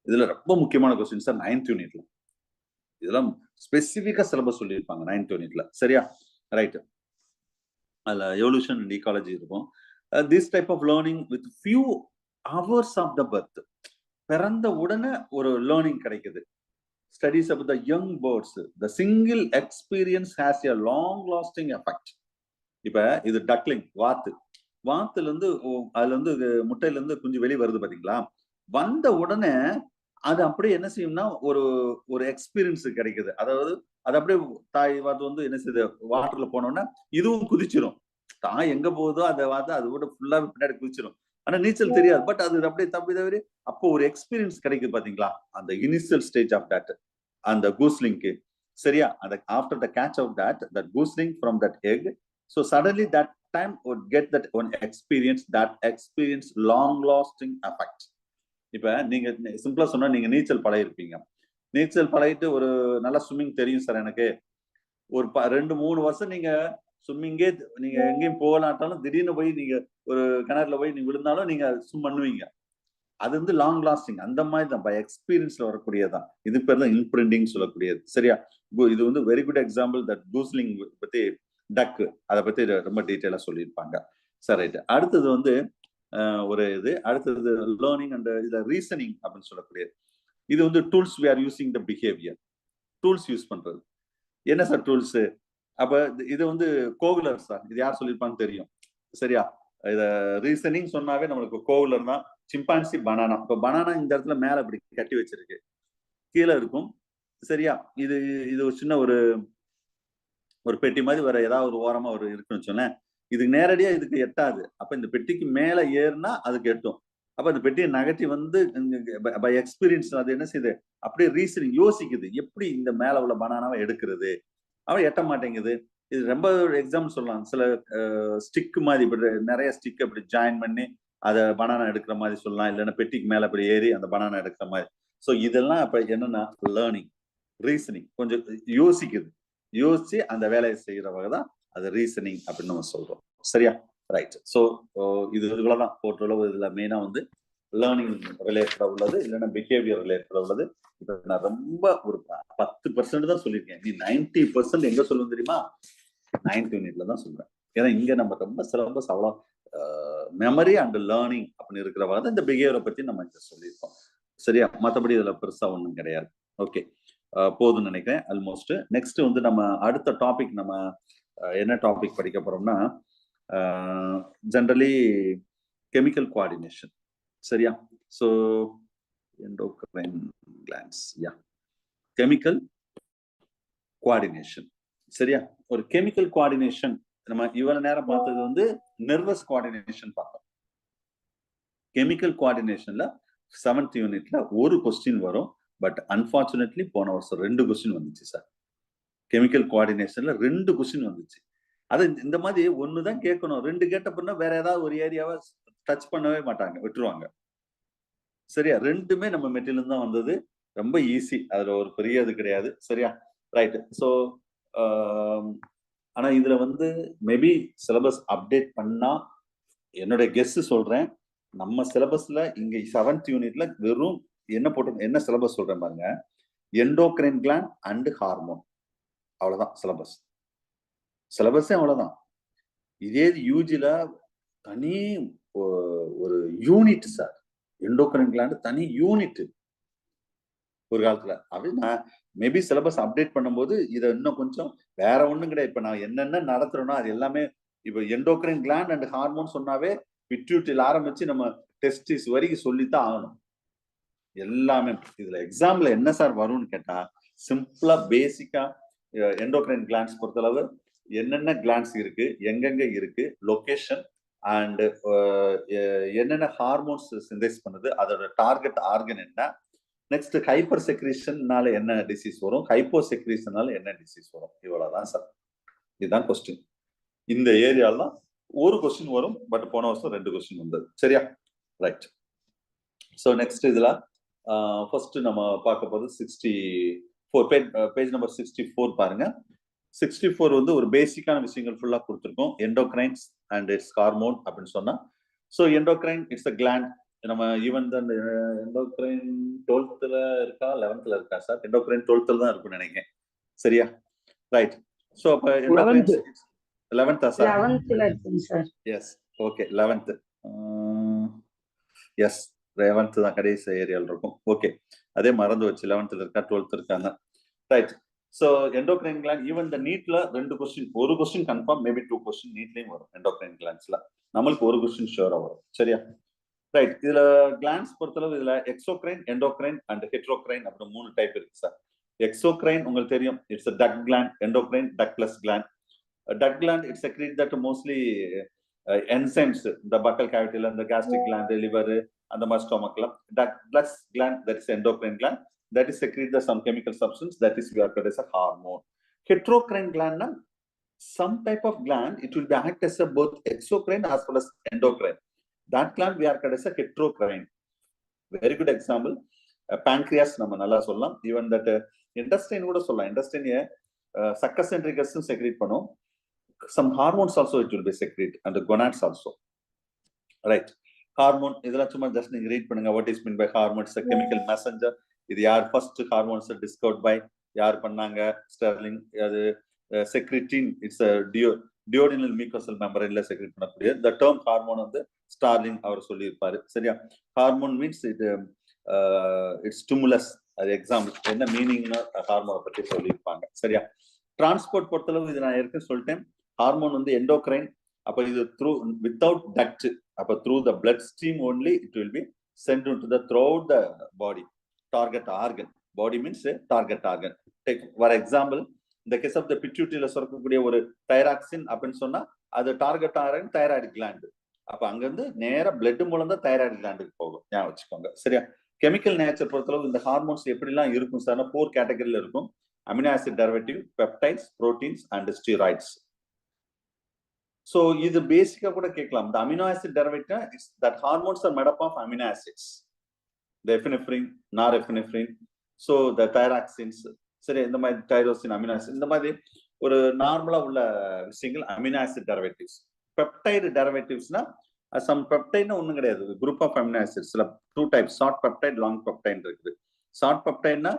இதுல ரொம்ப முக்கியமான கொஸ்டின் சார் 9th யூனிட்ல. இதெல்லாம் ஸ்பெசிபிக்கா சிலபஸ் சொல்லியிருப்பாங்க 9th யூனிட்ல. சரியா? ரைட். அதுல எவல்யூஷன் அண்ட் ஈகாலஜி இருக்கும். This type of learning with few hours of the birth. பிறந்த உடனே ஒரு லேர்னிங் கிடைக்குது. Studies about the young birds. The single experience has a long lasting effect. இப்ப இது டக்லிங் வாத்து. வாத்துல இருந்து அதுல இருந்து முட்டையில இருந்து குஞ்சு வெளியே வருது பாத்தீங்களா? வந்த உடனே அது அப்படியே என்ன செய்யும்னா ஒரு ஒரு எக்ஸ்பீரியன்ஸ் கிடைக்குது. அதாவது அது அப்படியே தாய் வாத்து வந்து என்ன செய்யுது, வாட்டர்ல போனோம்னா இதுவும் குதிச்சிடும். தாய் எங்க போகுதோ அதை வாத்து அது கூட ஃபுல்லா பின்னாடி குதிச்சிடும். ஆனா நீச்சல் தெரியாது. பட் அது அப்படியே தப்பி தவிர அப்போ ஒரு எக்ஸ்பீரியன்ஸ் கிடைக்குது பாத்தீங்களா? அந்த இனிஷியல் ஸ்டேஜ் ஆஃப் தட் அந்த கூஸ்லிங்க்கு. சரியா? அந்த after the catch of that gosling from that egg. So suddenly that time would get that one experience long lasting effect. இப்ப நீங்க சிம்பிளா சொன்னா நீங்க நீச்சல் பழகிருப்பீங்க. நீச்சல் பழகிட்டு ஒரு நல்ல ஸ்விம்மிங் தெரியும் சார் எனக்கு. ஒரு 2-3 வருஷம் நீங்க ஸ்விம்மிங்கே நீங்க எங்கேயும் போகலாட்டாலும் திடீர்னு போய் நீங்க ஒரு கிணறுல போய் நீங்க விழுந்தாலும் நீங்க ஸ்விம் பண்ணுவீங்க. அது வந்து லாங் லாஸ்டிங். அந்த மாதிரி தான் பை எக்ஸ்பீரியன்ஸ்ல வரக்கூடியதான். இது பேர் தான் இம்பிரிண்டிங் சொல்லக்கூடியது. சரியா? இது வந்து வெரி குட் எக்ஸாம்பிள் தட் கூஸ்லிங் பத்தி டக்கு அதை பத்தி ரொம்ப டீட்டெயிலா சொல்லியிருப்பாங்க. சரி, ரைட். அடுத்தது வந்து ஒரு இது அடுத்தது லேர்னிங் அண்ட் இதுல ரீசனிங் அப்படின்னு சொல்லக்கூடியது. இது வந்து tools we are using the behaviour. Tools use பண்றது. என்ன சார் டூல்ஸ்? அப்ப இது வந்து கோகுலர் சார். இது யார் சொல்லியிருப்பான்னு தெரியும். சரியா? இத ரீசனிங் சொன்னாவே நம்மளுக்கு கோகுலர் தான். Chimpanzee, banana. இப்ப பனானா இந்த இடத்துல மேல இப்படி கட்டி வச்சிருக்கு, கீழே இருக்கும். சரியா? இது இது ஒரு சின்ன ஒரு பெட்டி மாதிரி வேற ஏதாவது ஒரு ஓரமா ஒரு இருக்குன்னு சொன்னேன். இதுக்கு நேரடியா இதுக்கு எட்டாது. அப்ப இந்த பெட்டிக்கு மேல ஏறினா அதுக்கு எட்டும். அப்ப அந்த பெட்டியை நகர்த்தி வந்து பை எக்ஸ்பீரியன்ஸ் அது என்ன செய்யுது, அப்படியே ரீசனிங் யோசிக்குது, எப்படி இந்த மேல உள்ள பனானாவை எடுக்கிறது. அவன் எட்ட மாட்டேங்குது. இது ரொம்ப எக்ஸாம்பிள் சொல்லலாம். சில ஸ்டிக் மாதிரி இப்படி நிறைய ஸ்டிக் அப்படி ஜாயின் பண்ணி அதை பனானா எடுக்கிற மாதிரி சொல்லலாம். இல்லைன்னா பெட்டிக்கு மேல அப்படி ஏறி அந்த பனானா எடுக்கிற மாதிரி. ஸோ இதெல்லாம் அப்ப என்னன்னா லேர்னிங், ரீசனிங். கொஞ்சம் யோசிக்குது. யோசிச்சு அந்த வேலையை செய்யற வகைதான் அது ரீசனிங் அப்படின்னு நம்ம சொல்றோம். சரியா? ரைட். ஸோ இதுலதான் போட்டுள்ளது. இதுல மெயினா வந்து லேர்னிங் ரிலேட்டடா உள்ளது, இல்லைன்னா பிஹேவியர் ரிலேட்டடா உள்ளது. இப்ப நான் ரொம்ப ஒரு 10% தான் சொல்லியிருக்கேன். நீ 90% எங்க சொல்லுவோம் தெரியுமா? 9th யூனிட்ல தான் சொல்றேன். ஏன்னா இங்க நம்ம ரொம்ப சிலபஸ் அவ்வளோ மெமரி அண்ட் லேர்னிங் அப்படின்னு இருக்கிற வகை இந்த பிஹேவியரை பத்தி நம்ம இங்க சொல்லியிருக்கோம். சரியா? மற்றபடி இதுல பெருசா ஒன்றும் கிடையாது. ஓகே, போதும்னு நினைக்கிறேன் ஆல்மோஸ்ட். நெக்ஸ்ட் வந்து நம்ம அடுத்த டாபிக் நம்ம என்ன டாபிக் படிக்க போறோம்னா ஜெனரலி கெமிக்கல் கோஆர்டினேஷன். சரியா? ஸோ எண்டோக்ரைன் கிளாண்ட்ஸ், யா, கெமிக்கல் கோஆர்டினேஷன். சரியா? ஒரு கெமிக்கல் கோஆர்டினேஷன் நம்ம இவ்வளவு நேரம் பார்த்தது வந்து நர்வஸ் கோஆர்டினேஷன் பார்த்தோம். கெமிக்கல் கோஆர்டினேஷன்ல 7th யூனிட்ல ஒரு கொஸ்டின் வரும். பட் அன்பார்ச்சுனேட்லி போன வருஷம் 2 கொஸ்டின் வந்துச்சு சார். கெமிக்கல் கோஆர்டினேஷன்ல 2 கொஸ்டின் வந்துச்சு. அது இந்த மாதிரி ஒண்ணுதான் கேட்கணும். 2 கேட்டப்பன்னா வேற ஏதாவது ஒரு ஏரியாவை டச் பண்ணவே மாட்டாங்க, விட்டுருவாங்க. சரியா? 2மே நம்ம மெட்டீரியல் தான் வந்தது. ரொம்ப ஈஸி. அதுல ஒரு பெரிய இது கிடையாது. சரியா? ரைட். ஸோ ஆனா இதுல வந்து மேபி சிலபஸ் அப்டேட் பண்ணா, என்னோட கெஸ் சொல்றேன், நம்ம சிலபஸ்ல இங்க 7th யூனிட்ல வெறும் என்ன சிலபஸ் சொல்றேன் பாருங்க, எண்டோக்ரைன் கிளாண்ட் அண்ட் ஹார்மோன், அவ்வளவுதான் சிலபஸே அவ்வளவுதான். இதே யூஜில தனி ஒரு யூனிட் சார், எண்டோக்ரைன் கிளாண்ட் தனி யூனிட் ஒரு காலத்துல. அப்படி நான் மேபி சிலபஸ் அப்டேட் பண்ணும்போது இதை இன்னும் கொஞ்சம் வேற ஒண்ணும் கிடையாது. இப்ப நான் என்னென்ன நடத்துறோம்னா அது எல்லாமே இப்ப எண்டோக்ரைன் கிளாண்ட் அண்ட் ஹார்மோன் சொன்னாவே பிட்யூட்டில் ஆரம்பிச்சு நம்ம டெஸ்டிஸ் வரைக்கும் சொல்லித்தான் ஆகணும் எல்லாமே. இதுல எக்ஸாம்ல என்ன சார் வரும்னு கேட்டா, சிம்பிளா பேசிக்கா எண்டோக்ரைன் கிளாண்ட்ஸ் பொறுத்தளவு என்னென்ன கிளாண்ட்ஸ் இருக்கு, எங்கெங்க இருக்கு, லொகேஷன் அண்ட் என்னென்ன ஹார்மோன்ஸ் சிந்தேஸ் பண்ணுது, அதோட டார்கெட் ஆர்கன் என்ன, நெக்ஸ்ட் ஹைப்பர் செக்ரீஷன்னால என்ன டிசீஸ் வரும், ஹைப்போ செக்ரீஷனால என்ன டிசீஸ் வரும், இவ்வளவுதான் சார். இதுதான் கொஸ்டின். இந்த ஏரியால தான் ஒரு கொஸ்டின் வரும், பட் போன வருஷம் 2 கொஸ்டின் வந்தது. சரியா? ரைட். ஸோ நெக்ஸ்ட் இதுல ஃபர்ஸ்ட் நம்ம பார்க்க போது 64 பேஜ் நம்பர் 64 பாருங்க. 64 வந்து ஒரு பேசிக்கான விஷயங்கள் ஃபுல்லா கொடுத்துருக்கோம். எண்டோக்ரைன்ஸ் அண்ட் இட்ஸ் ஹார்மோன் அப்படின்னு சொன்னா, so endocrine it's a gland. நம்ம ஈவன் தான் எண்டோக்ரைன் 12th இருக்கா 11th இருக்கா சார்? எண்டோக்ரைன் 12th தான் இருக்கும்னு நினைக்கிறேன். சரியா? ரைட். ஸோ அப்ப எண்டோக்ரைன் 11th சார்? 11th இருக்குங்க sir. S, okay 11th. S, 11th தான் கடைசி ஏரியால இருக்கும். ஓகே, அதே மறந்து வச்சு 11th இருக்கா 12th இருக்காங்க. Right. So endocrine gland even இந்த நீட்ல 2 கொஸ்டின், ஒரு கொஸ்டின் கன்ஃபார்ம், மேபி 2 கொஸ்டின் நீட்லயும் வரும். எண்டோக்ரைன் கிளாண்ட்ஸ்ல நம்மளுக்கு ஒரு கொஸ்டின் ஷூரா வரும். சரியா? ரைட். இதுல கிளாண்ட்ஸ் பொறுத்தளவு இதுல எக்ஸோக்ரைன், எண்டோக்ரைன் அண்ட் ஹெட்ரோக்ரைன் அப்படின்னு 3 டைப் இருக்கு சார். எக்ஸோக்ரைன் உங்களுக்கு தெரியும், it's duct gland. Endocrine ductless gland. Duct gland it's secrete that mostly enzymes இந்த பக்கல் கேவிட்டில, இந்த கேஸ்ட்ரிக் கிளாண்ட், லிவர், அந்த மாதிரி ஸ்டொமக்ல. Ductless gland that is endocrine gland, that is secrete the some chemical substance that is we are called as a hormone. Heterocrine gland na some type of gland, it will be act as a both exocrine as well as endocrine. That gland we are called as a heterocrine. Very good example, pancreas நம்ம நல்லா சொல்லலாம். even that intestine கூட சொல்லலாம். intestine succus and trigus secrete பண்ணும். some hormones also it will be secrete, and the gonads also. Right. Hormone இதெல்லாம் சும்மா just நீங்க read பண்ணுங்க. what is meant by hormone? It's a chemical messenger. இது யார் first hormones discovered by யார் பண்ணாங்க? Sterling. அது செக்ரிட்டின், இட்ஸ் டியோடினல் மியூக்கோசல் மெம்பரேன்ல செக்ரிட் பண்ணக்கூடிய the term ஹார்மோன் வந்து ஸ்டார்லிங் அவர் சொல்லியிருப்பாரு. சரியா? Hormone means it's stimulus. அது எக்ஸாம்பிள் என்ன மீனிங்னா ஹார்மோனை பற்றி சொல்லியிருப்பாங்க. சரியா? டிரான்ஸ்போர்ட் பொறுத்தளவு இது நான் ஏற்கனவே சொல்லிட்டேன். ஹார்மோன் வந்து எண்டோக்ரைன். அப்ப இது த்ரூ வித்தவுட் டக்ட், அப்ப through the blood stream only it will be sent to the throughout the body. Target organ. Body means a target organ. Take for example, in the case of the pituitary சுரக்கக்கூடிய ஒரு thyroxine அப்படின்னு சொன்னா அது target organ thyroid gland. அப்ப அங்க இருந்து நேரா blood மூலம் தான் தைராய்டு கிளாண்டுக்கு போகும். ஞாபகம் வச்சுக்கோங்க. சரியா? கெமிக்கல் நேச்சர் பொறுத்தளவு இந்த ஹார்மோன்ஸ் எப்படிலாம் இருக்கும் சார்? 4 கேட்டகரியில இருக்கும். Amino acid derivative, peptides, proteins and steroids. So இது பேசிக்கா கூட கேட்கலாம். இந்த amino acid derivative it's that hormones are made up of amino acids. The epinephrine, norepinephrine, so the thyroxines, சரி, இந்த மாதிரி டைரோசின், அமினோ ஆசிட், இந்த மாதிரி ஒரு நார்மலா உள்ள விஷயங்கள் அமினோ ஆசிட் டெரிவேட்டிவ்ஸ். பெப்டைடு டெரிவேட்டிவ்ஸ்னா சம் பெப்டைட்னா ஒன்றும் கிடையாது, group of amino acids. 2 types, short peptide, long peptide இருக்குது. ஷார்ட் பெப்டைட்னா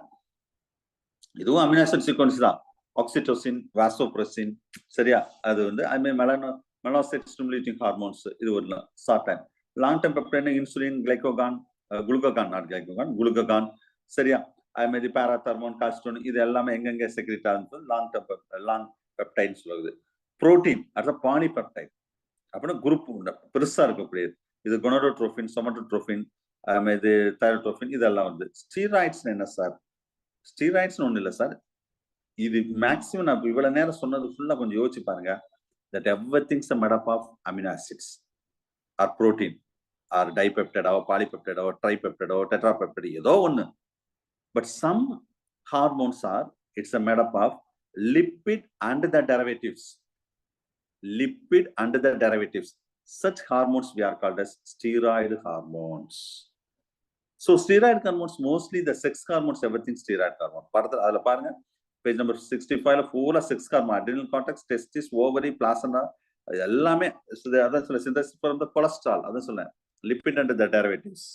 இதுவும் அமினோ ஆசிட் சீக்வன்ஸ் தான். Oxytocin, vasopressin. சரியா? அது வந்து அதுமாதிரி மெலானோசைட் ஸ்டிமுலேட்டிங் ஹார்மோன்ஸ். இது ஒரு ஷார்ட் டைம். லாங் டைம் பெப்டைட்னா insulin, glycogen, glucagon, not glycogen, glucagon. சரியா? அது மாதிரி பாராதர்மோன், காஸ்டோன், இது எல்லாமே எங்கெங்க செக்ரேட் ஆகுது? லாங் பெப்டைட் சொல்லுது. புரோட்டீன் அடுத்த பாலிபெப்டைட் அப்படின்னா குரூப் பெருசா இருக்கக்கூடியது. இது கொனடோட்ரோபின், சொமட்டோட்ரோபின், இது தைரோட்ரோபின், இதெல்லாம் வந்து. ஸ்டீராய்ட்ஸ் என்ன சார்? ஸ்டீராய்ட்ஸ் ஒண்ணு இல்லை சார். இது மேக்சிமம் நான் இவ்வளவு நேரம் சொன்னது ஃபுல்லா கொஞ்சம் யோசிச்சு பாருங்க. that everything's a made up of amino acids or protein or dipeptide or polypeptide or tripeptide or tetrapeptide, ஏதோ ஒண்ணு. But some hormones are, it's a made up of lipid and the derivatives. Lipid and the derivatives. Such hormones we are called as steroid hormones. So steroid hormones, mostly the sex hormones, everything steroid hormone. அதுல பாருங்க, page number 65ல ஃபுல்லா sex hormone, adrenal cortex, testis, ovary, placenta, எல்லாமே. அதான் சொல்ல synthesis from the cholesterol, அதான் சொல்ல lipid and the derivatives.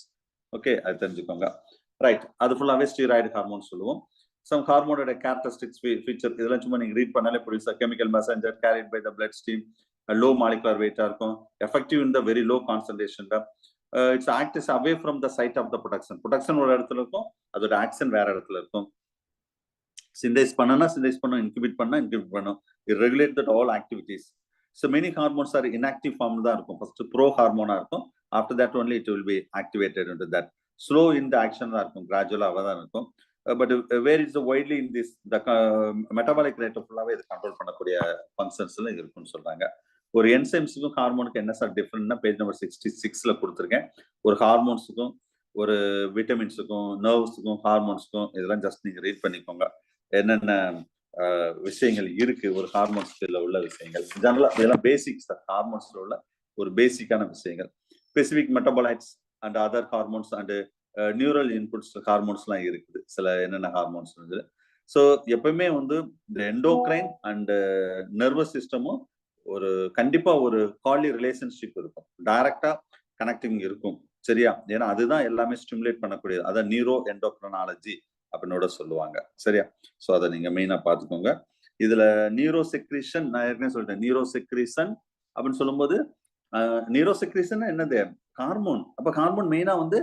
Okay, அது தெரிஞ்சுக்கோங்க. ரைட். அது ஃபுல்லாவே ஸ்டீராய்டு ஹார்மோன் சொல்லுவோம். சம் ஹார்மோனோட கேரக்டரிஸ்டிக்ஸ் ஃபீச்சர் இதெல்லாம் சும்மா நீங்க ரீட் பண்ணாலே புரியுது sir. Chemical messenger carried by the blood stream, low molecular வெயிட்டா இருக்கும், effective in the very low concentration. It's acts away from the site of the production. Production ஒரு இடத்துல இருக்கும், அதோட ஆக்ஷன் வேற இடத்துல இருக்கும். சிந்தேஸ் பண்ணனா சிந்தேஸ் பண்ணும், இன்கிபிட் பண்ணா இன்கிபிட் பண்ணும். It regulate that all activities. So many hormones are inactive form தான் இருக்கும். ஃபர்ஸ்ட் ப்ரோ ஹார்மோனா இருக்கும், after that only it will be activated into that. Slow இந்த ஆக்ஷன் தான் இருக்கும், கிராஜுவலாக தான் இருக்கும். But where is widely in this the metabolic rate ஃபுல்லாகவே இது கண்ட்ரோல் பண்ணக்கூடிய ஃபங்க்ஷன்ஸ்ல இருக்குன்னு சொல்றாங்க. ஒரு என்சைம்ஸுக்கும் ஹார்மோனுக்கு என்ன சார் டிஃபரெண்ட்னா பேஜ் நம்பர் 66ல கொடுத்துருக்கேன். ஒரு ஹார்மோன்ஸுக்கும் ஒரு விட்டமின்ஸுக்கும் நர்வ்ஸுக்கும் ஹார்மோன்ஸுக்கும் இதெல்லாம் ஜஸ்ட் நீங்க ரீட் பண்ணிக்கோங்க. என்னென்ன விஷயங்கள் இருக்கு ஒரு ஹார்மோன்ஸ்ல உள்ள விஷயங்கள். ஜெனரலா இதெல்லாம் பேசிக்ஸ் தான், ஹார்மோன்ஸ்ல உள்ள ஒரு பேசிக்கான விஷயங்கள். Specific metabolites and other hormones and neural inputs ஹார்மோன்ஸ்லாம் இருக்குது, சில என்னென்ன ஹார்மோன்ஸ். ஸோ எப்பவுமே வந்து இந்த எண்டோக்ரைன் அண்ட் நர்வஸ் சிஸ்டமும் ஒரு கண்டிப்பா ஒரு காலி ரிலேஷன்ஷிப் இருக்கும், டைரக்டா கனெக்டிங் இருக்கும். சரியா? ஏன்னா அதுதான் எல்லாமே ஸ்டிமுலேட் பண்ணக்கூடியது. அதான் நியூரோ எண்டோக்ரைனாலஜி அப்படின்னு சொல்லுவாங்க. சரியா? ஸோ அதை நீங்க மெயினா பார்த்துக்கோங்க. இதுல நியூரோ செக்ரீஷன் நான் ஏற்கனவே சொல்லிட்டேன். நியூரோ செக்ரீஷன் அப்படின்னு சொல்லும்போது நியூரோ செக்ரீஷன் என்னது? ஹார்மோன். அப்ப ஹார்மோன் மெயினா வந்து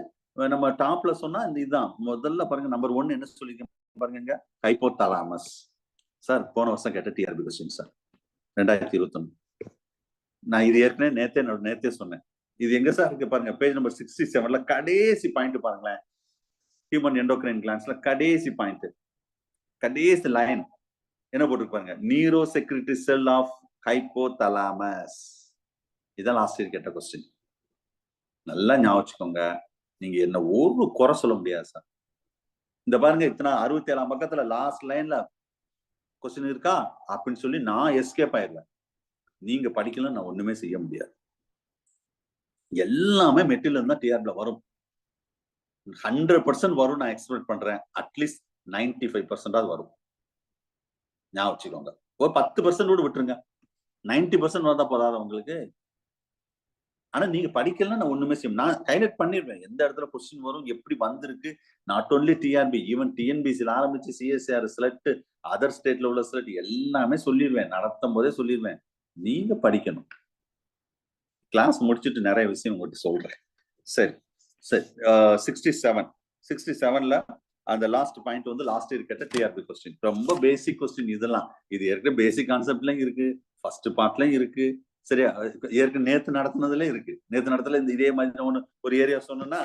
நம்ம டாப்ல சொன்னா இந்த இதுதான் முதல்ல பாருங்க. நம்பர் 1 என்ன சொல்லிருக்கேன் பாருங்க, ஹைப்போதாலமஸ். சார் போன வருஷம் கேட்ட டிஆர்பி கொஸ்டின் சார், 2021. நான் இது ஏற்கனவே நேத்தே சொன்னேன். இது எங்க சார் இருக்கு பாருங்க, பேஜ் நம்பர் 67ல கடைசி பாயிண்ட் பாருங்களேன். ஹியூமன் எண்டோக்ரைன் கிளான்ஸ்ல கடைசி பாயிண்ட், கடைசி லைன் என்ன போட்டுருக்கு பாருங்க, neuro secretory cell of hypothalamus. இதான் லாஸ்ட் இயர் கேட்ட கொஸ்டின். நல்லா ஞாபகம் வச்சுக்கோங்க. நீங்க என்ன ஒரு குறை சொல்ல முடியாது சார். இந்த பாருங்க, இத்தனை 67ஆம் பக்கத்துல லாஸ்ட் லைன்ல கொஸ்டின் இருக்கா அப்படின்னு சொல்லி நான் எஸ்கேப் ஆயிடுவேன். நீங்க படிக்கல, நான் ஒண்ணுமே செய்ய முடியாது. எல்லாமே மெட்டீரியல் தான் டிஆர்பில வரும். 100% வரும் நான் எக்ஸ்பெக்ட் பண்றேன். அட்லீஸ்ட் 95% வரும். ஞாபகம் வச்சுக்கோங்க. ஒரு 10% கூட விட்டுருங்க, 90% வந்தா போதாத உங்களுக்கு. ஆனா நீங்க படிக்கலாம், நான் ஒண்ணுமே செய்யும். நான் ஹைலைட் பண்ணிடுவேன் எந்த இடத்துல கொஸ்டின் வரும், எப்படி வந்திருக்கு. நாட் ஓன்லி டிஆர்பி, ஈவன் டிஎன்பிசில ஆரம்பிச்சு சிஎஸ்ஆர் செலக்ட், அதர் ஸ்டேட்ல உள்ள செலக்ட் எல்லாமே சொல்லிடுவேன், நடத்தும் போதே சொல்லிடுவேன். நீங்க படிக்கணும். கிளாஸ் முடிச்சுட்டு நிறைய விஷயம் உங்கள்கிட்ட சொல்றேன். சரி சரி. 67ல அந்த லாஸ்ட் பாயிண்ட் வந்து லாஸ்ட் இயர் கேட்ட டிஆர்பி கொஸ்டின். ரொம்ப பேசிக் கொஸ்டின் இதெல்லாம். இது ஏற்கனவே பேசிக் கான்செப்ட்லயும் இருக்கு, ஃபர்ஸ்ட் பார்ட்லயும் இருக்கு. சரியா? ஏற்கனவே நேத்து நடத்துனதுல இருக்கு. நேத்து நடத்துல இந்த இதே மாதிரி ஒண்ணு ஒரு ஏரியா சொன்னா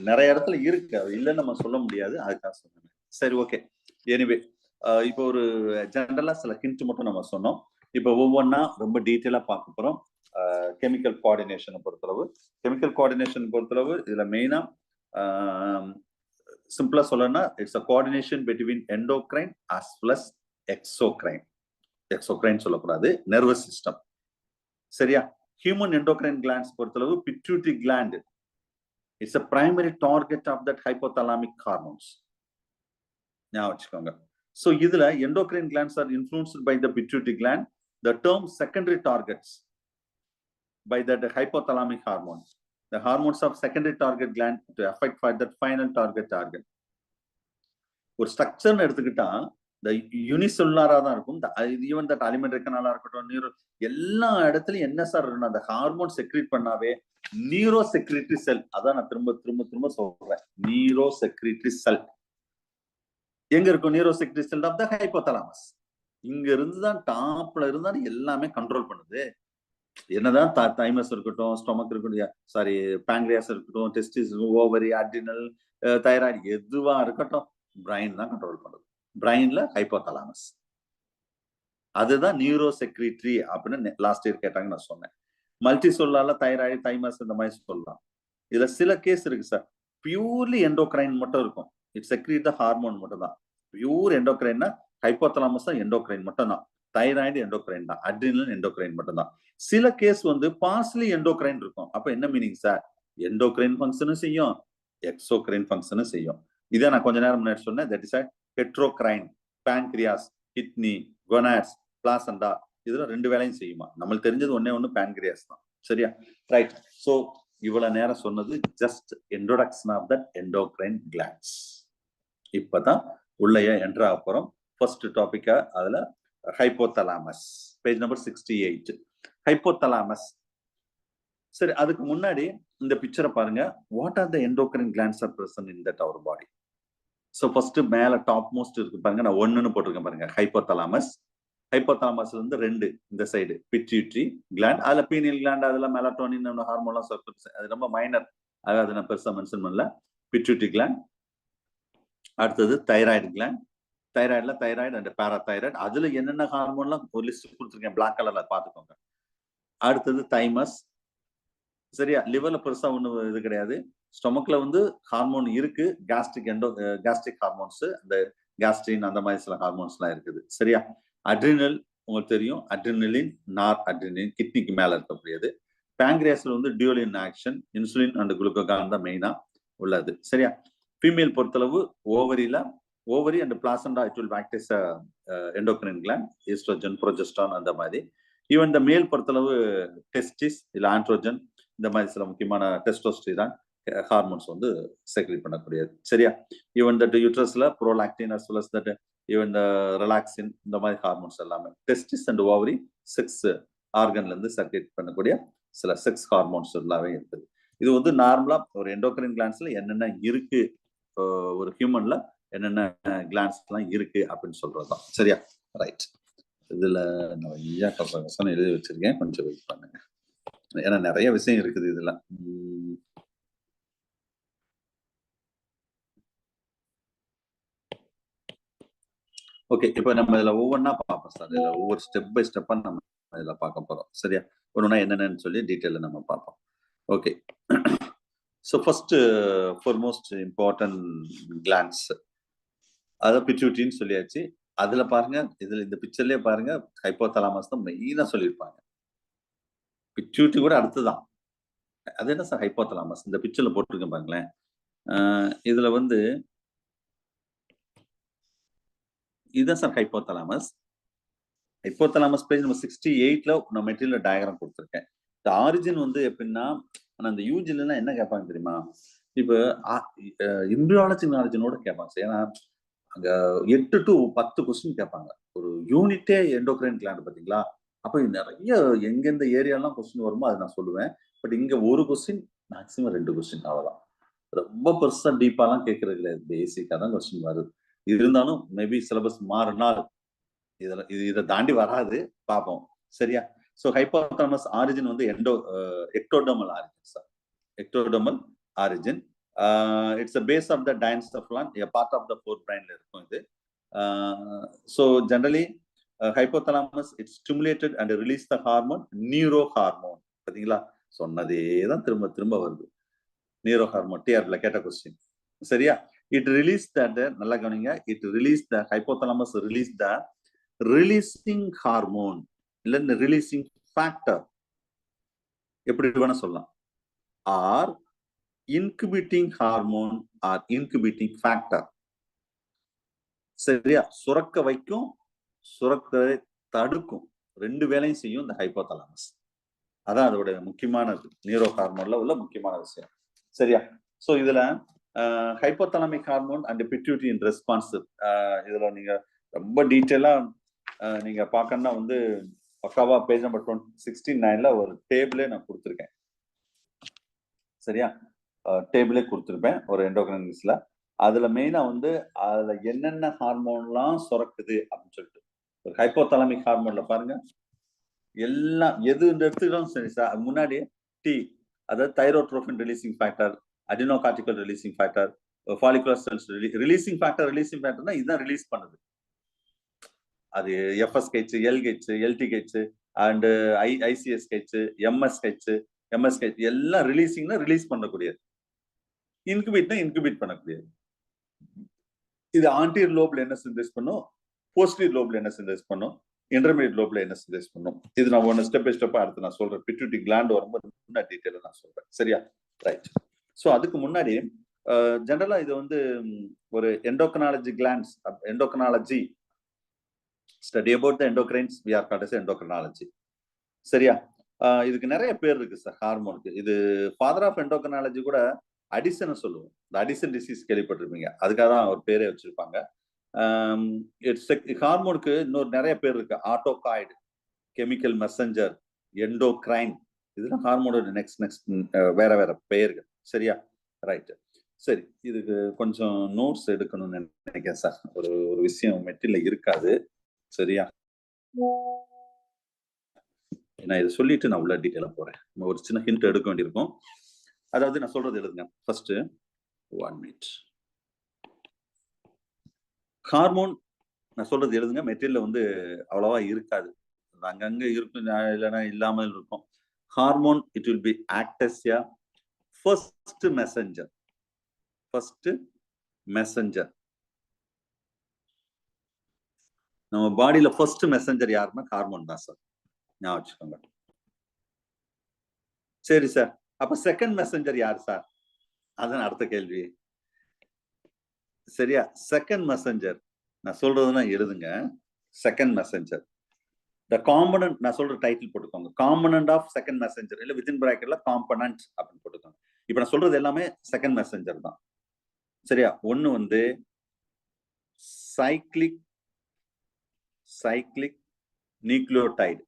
நிறைய இடத்துல இருக்கு, அது இல்லைன்னு நம்ம சொல்ல முடியாது. அதுக்காக சொன்னேன். சரி, ஓகே. எனிவே இப்போ ஒரு ஜெனரலா சில ஹிண்ட் மட்டும் நம்ம சொன்னோம். இப்போ ஒவ்வொன்னா ரொம்ப டீட்டெயிலா பார்க்க போறோம். கெமிக்கல் கோஆர்டினேஷனை பொறுத்தளவு இதுல மெயினா சிம்பிளா சொல்லணும்னா it's a coordination between endocrine as well as exocrine சொல்லக்கூடாது, நர்வஸ் சிஸ்டம். சரியா? ஹியூமன் எண்டோக்ரைன் கிளாண்ட்ஸ் பொறுத்தளவு pituitary gland it's a primary target of that hypothalamic hormones. ஞாபகம் வச்சுக்கோங்க. So இதுல endocrine glands are influenced by the pituitary gland. The term secondary targets by that hypothalamic hormone. The hormones of secondary target gland to affect for that final target organ. ஒரு structure எடுத்துக்கிட்டா இந்த யூனிசெல்லுலாரா தான் இருக்கும். Even that alimentary கனாலா இருக்கட்டும், neuro எல்லா இடத்துலயும் என்ன sir இருக்கணும், அந்த ஹார்மோன் செக்ரீட் பண்ணாவே நியூரோ செக்ரிட்டரி செல். அதான் நான் திரும்ப சொல்றேன். நியூரோ செக்ரிட்டரி செல் எங்க இருக்கும்? Neuro secretory cell of the hypothalamus. இங்க இருந்துதான் டாப்ல இருந்தா எல்லாமே கண்ட்ரோல் பண்ணுது. என்னதான் தைமஸ் இருக்கட்டும், ஸ்டொமக் இருக்கட்டும், சாரி பேங்க்ரியாஸ் இருக்கட்டும், டெஸ்டிஸ், ஓவரி, அட்ரினல், தைராய்டு எதுவா இருக்கட்டும், பிரைன் தான் கண்ட்ரோல் பண்ணுது. பிரைன்ல ஹைப்போதாலமஸ். அதுதான் நியூரோ செக்ரிட்டரி அப்படின்னு லாஸ்ட் இயர் கேட்டாங்க, நான் சொன்னேன். மல்டி சொல்லால தைராய்டு, தைமஸ் இந்த மாதிரி சொல்லலாம். இதுல சில கேஸ் இருக்கு சார், பியூர்லி எண்டோக்ரைன் மட்டும் இருக்கும். இட் செக்ரீட் த ஹார்மோன் மட்டும் தான். பியூர் எண்டோக்ரைன்னா ஹைப்போதாலமஸ் தான் எண்டோக்ரைன் மட்டும் தான். தைராய்டு எண்டோக்ரைன் தான், அட்ரினல் எண்டோக்ரைன் மட்டும் தான். சில கேஸ் வந்து பார்ஸ்லி எண்டோக்ரைன் இருக்கும். அப்ப என்ன மீனிங் சார்? எண்டோக்ரைன் ஃபங்க்ஷனும் செய்யும், எக்ஸோக்ரைன் ஃபங்க்ஷனும் செய்யும். இதை நான் கொஞ்ச நேரம் முன்னாடி சொன்னேன். That is heterocrine, pancreas, kidney, gonads, placenta, இதுல 2 வேலையும் செய்யுமா? நம்மளுக்கு தெரிஞ்சது ஒண்ணே ஒண்ணு பேன்கிரியாஸ் தான். சரியா? ரைட். சோ இவ்வளவு நேரம் சொன்னது just introduction of that endocrine glands. இப்பதான் உள்ளே என்ட்ரு ஆக போறோம். ஃபர்ஸ்ட் டாபிக்கா அதுல ஹைப்போதலாமஸ், பேஜ் நம்பர் 68. ஹைப்போதலாமஸ். சரி, அதுக்கு முன்னாடி இந்த பிக்சரை பாருங்க. What are the endocrine glands are present in that our body? So first மேல டாப் மோஸ்ட் இருக்கு பாருங்க, நான் 1ன்னு போட்டிருக்கேன் பாருங்க, ஹைப்போதலாமஸ். ஹைப்போதலாமஸ்ல இருந்து 2 இந்த சைடு பிட்யூட்டரி கிளாண்ட், அதுல பீனியல் கிளாண்ட், அதுல மெலட்டோனின் ஹார்மோன்லாம் அது ரொம்ப மைனர், அதாவது நான் பெருசா மென்ஷன் பண்ணல. Pituitary gland. அடுத்தது தைராய்டு கிளாண்ட். தைராய்டுல தைராய்டு அண்ட் பேராதைராய்டு, அதுல என்னென்ன ஹார்மோன்லாம் ஒரு லிஸ்ட் கொடுத்துருக்கேன் பிளாக் கலர்ல பாத்துக்கோங்க. அடுத்தது தைமஸ். சரியா, லிவர்ல பெருசா ஒண்ணு இது கிடையாது. ஸ்டொமக்ல வந்து ஹார்மோன் இருக்கு, கேஸ்ட்ரிக் ஹார்மோன்ஸ், அந்த கேஸ்ட்ரின் அந்த மாதிரி சில ஹார்மோன்ஸ் எல்லாம் இருக்குது. சரியா. அட்ரினல் உங்களுக்கு தெரியும், அட்ரினலின், நார் அட்ரினலின் கிட்னிக்கு மேல இருக்கக்கூடியது. பேங்க்ரியாஸ்ல வந்து டியூலின் ஆக்ஷன், இன்சுலின் அண்ட் குளுக்கோகான் தான் மெயினா உள்ளது. சரியா. ஃபீமேல் பொறுத்தளவு ovary and placenta it will act as endocrine gland, oestrogen, progesterone அந்த மாதிரி. ஈவன் இந்த மேல் பொறுத்தளவு டெஸ்டிஸ் இல்ல ஆண்ட்ரோஜன் இந்த மாதிரி சில முக்கியமான டெஸ்டோஸ்டிரான் ஹார்மோன்ஸ் வந்து செக்ரேட் பண்ணக்கூடியது. சரியா. ஈவன் தட் யூட்ரஸ்ல prolactin as well as that even இந்த ரிலாக்சின் இந்த மாதிரி ஹார்மோன்ஸ் எல்லாமே டெஸ்டிஸ் அண்ட் ஓவரி செக்ஸ் ஆர்கன்ல இருந்து செக்ரேட் பண்ணக்கூடிய சில செக்ஸ் ஹார்மோன்ஸ் எல்லாமே இருக்குது. இது வந்து நார்மலா ஒரு எண்டோக்ரைன் கிளாண்ட்ஸ்ல என்னென்ன இருக்கு, ஒரு ஹியூமன்ல என்னென்ன கிளாண்ட்ஸ் எல்லாம் இருக்கு அப்படின்னு சொல்றதுதான். சரியா. ரைட். இதுல நிறைய கசகசம் எழுதி வச்சிருக்கேன், கொஞ்சம் வெயிட் பண்ணுங்க, ஏன்னா நிறைய விஷயம் இருக்குது இதுல. ஓகே, இப்ப நம்ம இதுல ஒவ்வொன்னா பார்ப்போம் சார். இதுல ஒவ்வொரு ஸ்டெப் பை ஸ்டெப்பா நம்ம இதுல பார்க்க போறோம். சரியா. ஒண்ணுன்னா என்னென்னு சொல்லி டீட்டெயில நம்ம பார்ப்போம். Okay. So first foremost important glands, அதாவது பிட்யூட்டரின்னு சொல்லியாச்சு. அதுல பாருங்க, இதுல இந்த பிக்சர்லயே பாருங்க, ஹைப்போதலாமஸ் தான் மெயினா சொல்லியிருப்பாங்க. பிட்யூட்டரி கூட அடுத்துதான். அது என்ன சார் ஹைப்போதலாமஸ்? இந்த பிக்சர்ல போட்டிருக்கேன் பாருங்களேன். இதுல வந்து இதுதான் sir hypothalamus. Hypothalamus page number 68ல நான் மெட்டீரியல் டயக்ராம் கொடுத்துருக்கேன். இந்த ஆரிஜின் வந்து எப்படின்னா, ஆனா அந்த யூஜிலாம் என்ன கேட்பாங்க தெரியுமா? இப்ப எம்பிரியாலஜி ஆரிஜினோட கேட்பாங்க. ஏன்னா அங்க 8 to 10 கொஸ்டின் கேட்பாங்க. ஒரு யூனிட்டே எண்டோக்ரைன் கிளாண்ட் பாத்தீங்களா? அப்ப நிறைய எங்கெந்த ஏரியாலாம் கொஸ்டின் வருமோ அதை நான் சொல்லுவேன். பட் இங்க ஒரு கொஸ்டின், மேக்சிமம் 2 கொஸ்டின், அவ்வளவுதான். ரொம்ப பெருசா டீப்பாலாம் கேட்கறது கிடையாது, பேசிக்கா தான் கொஸ்டின் வருது. இருந்தாலும் மேபி சிலபஸ் மாறினால் இதை தாண்டி வராது, பார்ப்போம். சரியா. ஸோ ஹைப்போதலாமஸ் ஆரிஜின் வந்து ectodermal origin sir. Ectodermal origin. It's a base of the diencephalon, a part of the forebrain இருக்கும் இது. So generally hypothalamus it stimulated and released the hormone neurohormone. பாத்தீங்களா, சொன்னதே தான் திரும்ப திரும்ப வருது. neurohormone டிஆர்ல கேட்ட கொஸ்டின். சரியா. it released that, நல்லா கவனிங்க, it released the hypothalamus released the releasing hormone இல்ல releasing factor, எப்படி வேணா சொல்லலாம், or incubating hormone or incubating factor. சரியா. சுரக்க வைக்கும், சுரக்க தடுக்கும், 2 வேலையும் செய்யும் இந்த ஹைப்போதலாமஸ். அதான் அதோட முக்கியமானது, நியூரோ ஹார்மோன்ல உள்ள முக்கியமான விஷயம். சரியா. சோ இதுல hypothalamic hormone and pituitary in responsive, இதுல நீங்க ரொம்ப டீட்டெயிலா நீங்க பார்க்கணும்னா வந்து பக்காவா பேஜ் நம்பர் 69ல ஒரு டேபிளே நான் கொடுத்துருக்கேன். சரியா. டேபிளே கொடுத்துருப்பேன் ஒரு எண்டோக்ரைன்ஸ்ல. அதுல மெயினா வந்து அதுல என்னென்ன ஹார்மோன்லாம் சுரக்குது அப்படின்னு சொல்லிட்டு, ஒரு ஹைப்போதலாமிக் ஹார்மோன்ல பாருங்க எல்லாம் எது எடுத்துக்கிட்டோம். சரி சார், முன்னாடி டி, அதாவது thyrotropin releasing factor, adenocortical releasing factor, follicular cells releasing ஃபேக்டர்னா இதுதான் ரிலீஸ் பண்ணுது. அது FSH, LH, LTH and ICSH, MSH எல்லாம் ரிலீசிங்னா ரிலீஸ் பண்ணக்கூடியது. இன்குபேட்னா இன்குபேட் பண்ணக்கூடியது. இது ஆன்டீரியர் லோப்ல என்ன சிந்தேஸ் பண்ணும், போஸ்டீரியர் லோப்ல என்ன சிந்தேஸ் பண்ணும், இன்டர்மீடியட் லோப்ல என்ன சிந்தேஸ் பண்ணும். இது நான் ஒன்னு ஸ்டெப் பை ஸ்டெப்பா அடுத்து நான் சொல்றேன். பிட்யூட்டரி கிளாண்ட் வரும்போது இன்னும் டீடைலா நான் சொல்றேன். சரியா. ரைட். சோ அதுக்கு முன்னாடி ஜெனரலா இது வந்து ஒரு endocrinology glands, endocrinology study about the endocrines, we are called as endocrinology. சரியா. இதுக்கு நிறைய பேர் இருக்கு சார் ஹார்மோனுக்கு. இது ஃபாதர் ஆஃப் எண்டோக்ரைனாலஜி கூட அடிசன் சொல்லுவோம். இந்த அடிசன் டிசீஸ் கேள்விப்பட்டிருப்பீங்க. அதுக்காக தான் அவர் பேரே வச்சிருப்பாங்க. ஹார்மோனுக்கு இன்னொரு நிறைய பேர் இருக்கு. ஆட்டோகாய்டு, கெமிக்கல் மெசஞ்சர், எண்டோக்ரைன், இதெல்லாம் ஹார்மோனோட நெக்ஸ்ட் வேற வேற பெயர்கள். சரியா? ரைட். சரி, இதுக்கு கொஞ்சம் நோட்ஸ் எடுக்கணும்னு நினைக்கிறேன் சார். ஒரு விஷயம் மெட்டில இருக்காது. சரியா? நான் இதை சொல்லிட்டு நான் உள்ள டீட்டெயிலா போறேன். ஒரு சின்ன ஹிண்ட் எடுக்க வேண்டியிருக்கும். அதாவது நான் சொல்றது எழுதுங்க. First 1 minute. ஹார்மோன் நான் சொல்றது எழுதுங்க. மெட்டீரியல்ல வந்து அவ்வளவா இருக்காது. அங்கங்க இருக்கும், இல்லைன்னா இல்லாமல் இருக்கும். Hormone it will B act as a first messenger. First messenger. நம்ம பாடியில ஃபர்ஸ்ட் மெசஞ்சர் யாருன்னா ஹார்மோன் தான் சார். ஞாபகம் வச்சுக்கோங்க. சரி சார், அப்ப செகண்ட் மெசஞ்சர் யார் சார்? அதான் அடுத்த கேள்வி. சரியா? செகண்ட் மெசஞ்சர் நான் சொல்றதுன்னா எழுதுங்க. செகண்ட் மெசஞ்சர் த காம்பனன்ட், நான் சொல்ற டைட்டில் போட்டுக்கோங்க. காம்பனன்ட் ஆஃப் செகண்ட் மெசஞ்சர், இல்ல வித்தின் பிராக்கெட்ல காம்பனன்ட் அப்படின்னு போட்டுக்கோங்க. இப்ப நான் சொல்றது எல்லாமே செகண்ட் மெசஞ்சர் தான். சரியா? ஒண்ணு வந்து cyclic nucleotide,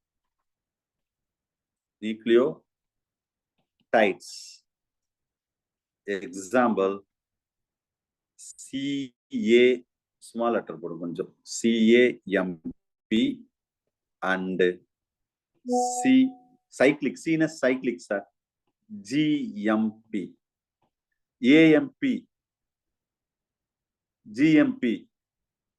nucleotides. Example CA, small letter போடும் கொஞ்சம், CAMP and cyclic, CNS cyclic sir, GMP, AMP, GMP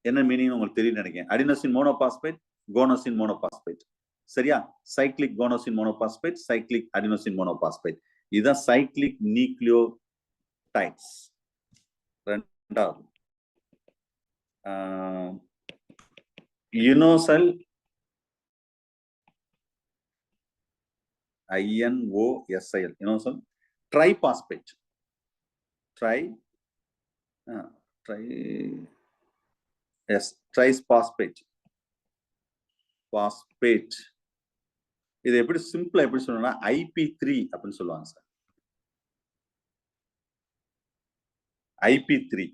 என்ன மீனிங் உங்களுக்கு தெரியும் நினைக்கிறேன். Adenosine monophosphate, guanosine monophosphate. சரியா? Cyclic guanosine monophosphate, cyclic adenosine monophosphate. இதுதான் சைக்ளிக் நியூக்ளியோடைட்ஸ். ரெண்டாவது யுனோசல், INOSIL, யுனோசல் ட்ரைபாஸ்பேட். ட்ரைபாஸ்பேட். இது எப்படி சிம்பிளா எப்படி சொல்லணும்னா IP3 அப்படின்னு சொல்லுவாங்க சார். IP3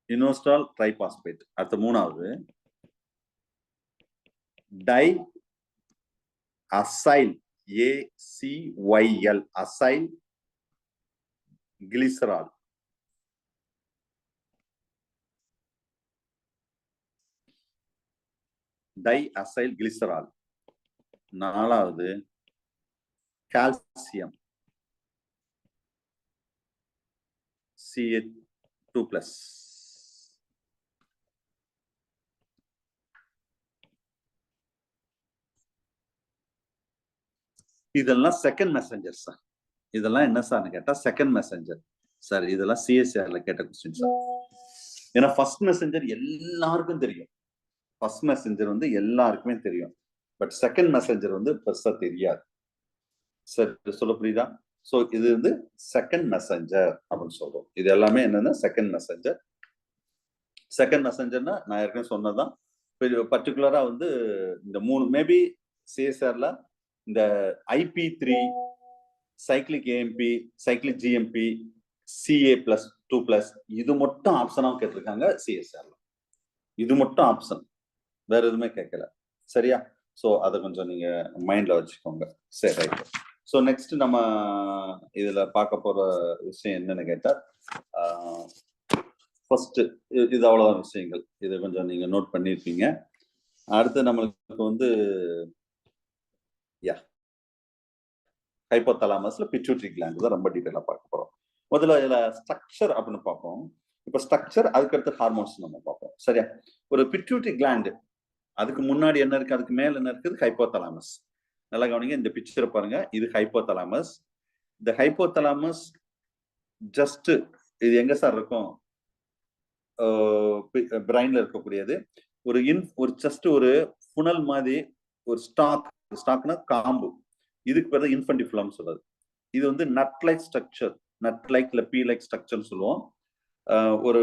இனோஸ்டால் triphosphate. அடுத்த மூணாவது di acyl, ACYL, acyl glycerol. Di acyl glycerol. நாலாவது கால்சியம், Ca2+. இதெல்லாம் செகண்ட் மெசஞ்சர் சார். இதெல்லாம் என்ன சார்னு கேட்டா செகண்ட் மெசஞ்சர் சார். இதெல்லாம் CSRல கேட்ட கொஸ்டின் சார். ஏன்னா ஃபர்ஸ்ட் மெசஞ்சர் எல்லாருக்கும் தெரியும். ஃபர்ஸ்ட் மெசஞ்சர் வந்து எல்லாருக்குமே தெரியும். பட் செகண்ட் மெசஞ்சர் வந்து பெருசா தெரியாது சார். சொல்ல புரியுதா? சோ இது வந்து செகண்ட் மெசஞ்சர் அப்படின்னு சொல்றோம். இது எல்லாமே என்னன்னா செகண்ட் மெசஞ்சர். செகண்ட் மெசஞ்சர்னா நான் ஏற்கனவே சொன்னதான். பர்டிகுலரா வந்து இந்த மூணு மேபி CSRல இந்த IP3, cyclic AMP, cyclic GMP, CA+2+, இது மட்டும் ஆப்ஷனா கேட்டிருக்காங்க CSRல. இது மட்டும் ஆப்ஷன், வேற எதுவுமே கேட்கல. சரியா? சோ அதை கொஞ்சம் நீங்க மைண்ட்ல வச்சுக்கோங்க. சரி, ரைட். சோ நெக்ஸ்ட் நம்ம இதுல பார்க்க போற விஷயம் என்னன்னு கேட்டா, ஃபர்ஸ்ட் இது அவ்வளவுதான் விஷயங்கள். இதை கொஞ்சம் நீங்க நோட் பண்ணிருப்பீங்க. அடுத்து நம்மளுக்கு வந்து ஹைப்போதாலமஸ்ல பிட்யூட்டரி கிளாண்ட் தான் ரொம்ப டீடைலா பார்க்க போறோம். முதல்ல இதுல ஸ்ட்ரக்சர் அப்படின்னு பார்ப்போம். இப்ப ஸ்ட்ரக்சர், அதுக்கடுத்து ஹார்மோன்ஸ் நம்ம பார்ப்போம். சரியா? ஒரு பிட்யூட்டரி கிளாண்ட், அதுக்கு முன்னாடி என்ன இருக்கு, அதுக்கு மேல என்ன இருக்குது, ஹைப்போதாலமஸ். நல்லா கவனிங்க, இந்த பிக்சரை பாருங்க. இது ஹைப்போதாலமஸ். இந்த ஹைப்போதாலமஸ் ஜஸ்ட் இது எங்க சார் இருக்கும்? பிரைன்ல இருக்கக்கூடியது. ஒரு ஜஸ்ட் ஒரு புனல் மாதிரி ஒரு ஸ்டாக்னா காம்பு. இதுக்கு பேர் இன்ஃபண்டிபுலம் சொல்றது. இது வந்து nut like structure, nut like இல்ல பீ லைக் ஸ்ட்ரக்சர் சொல்லுவோம். ஒரு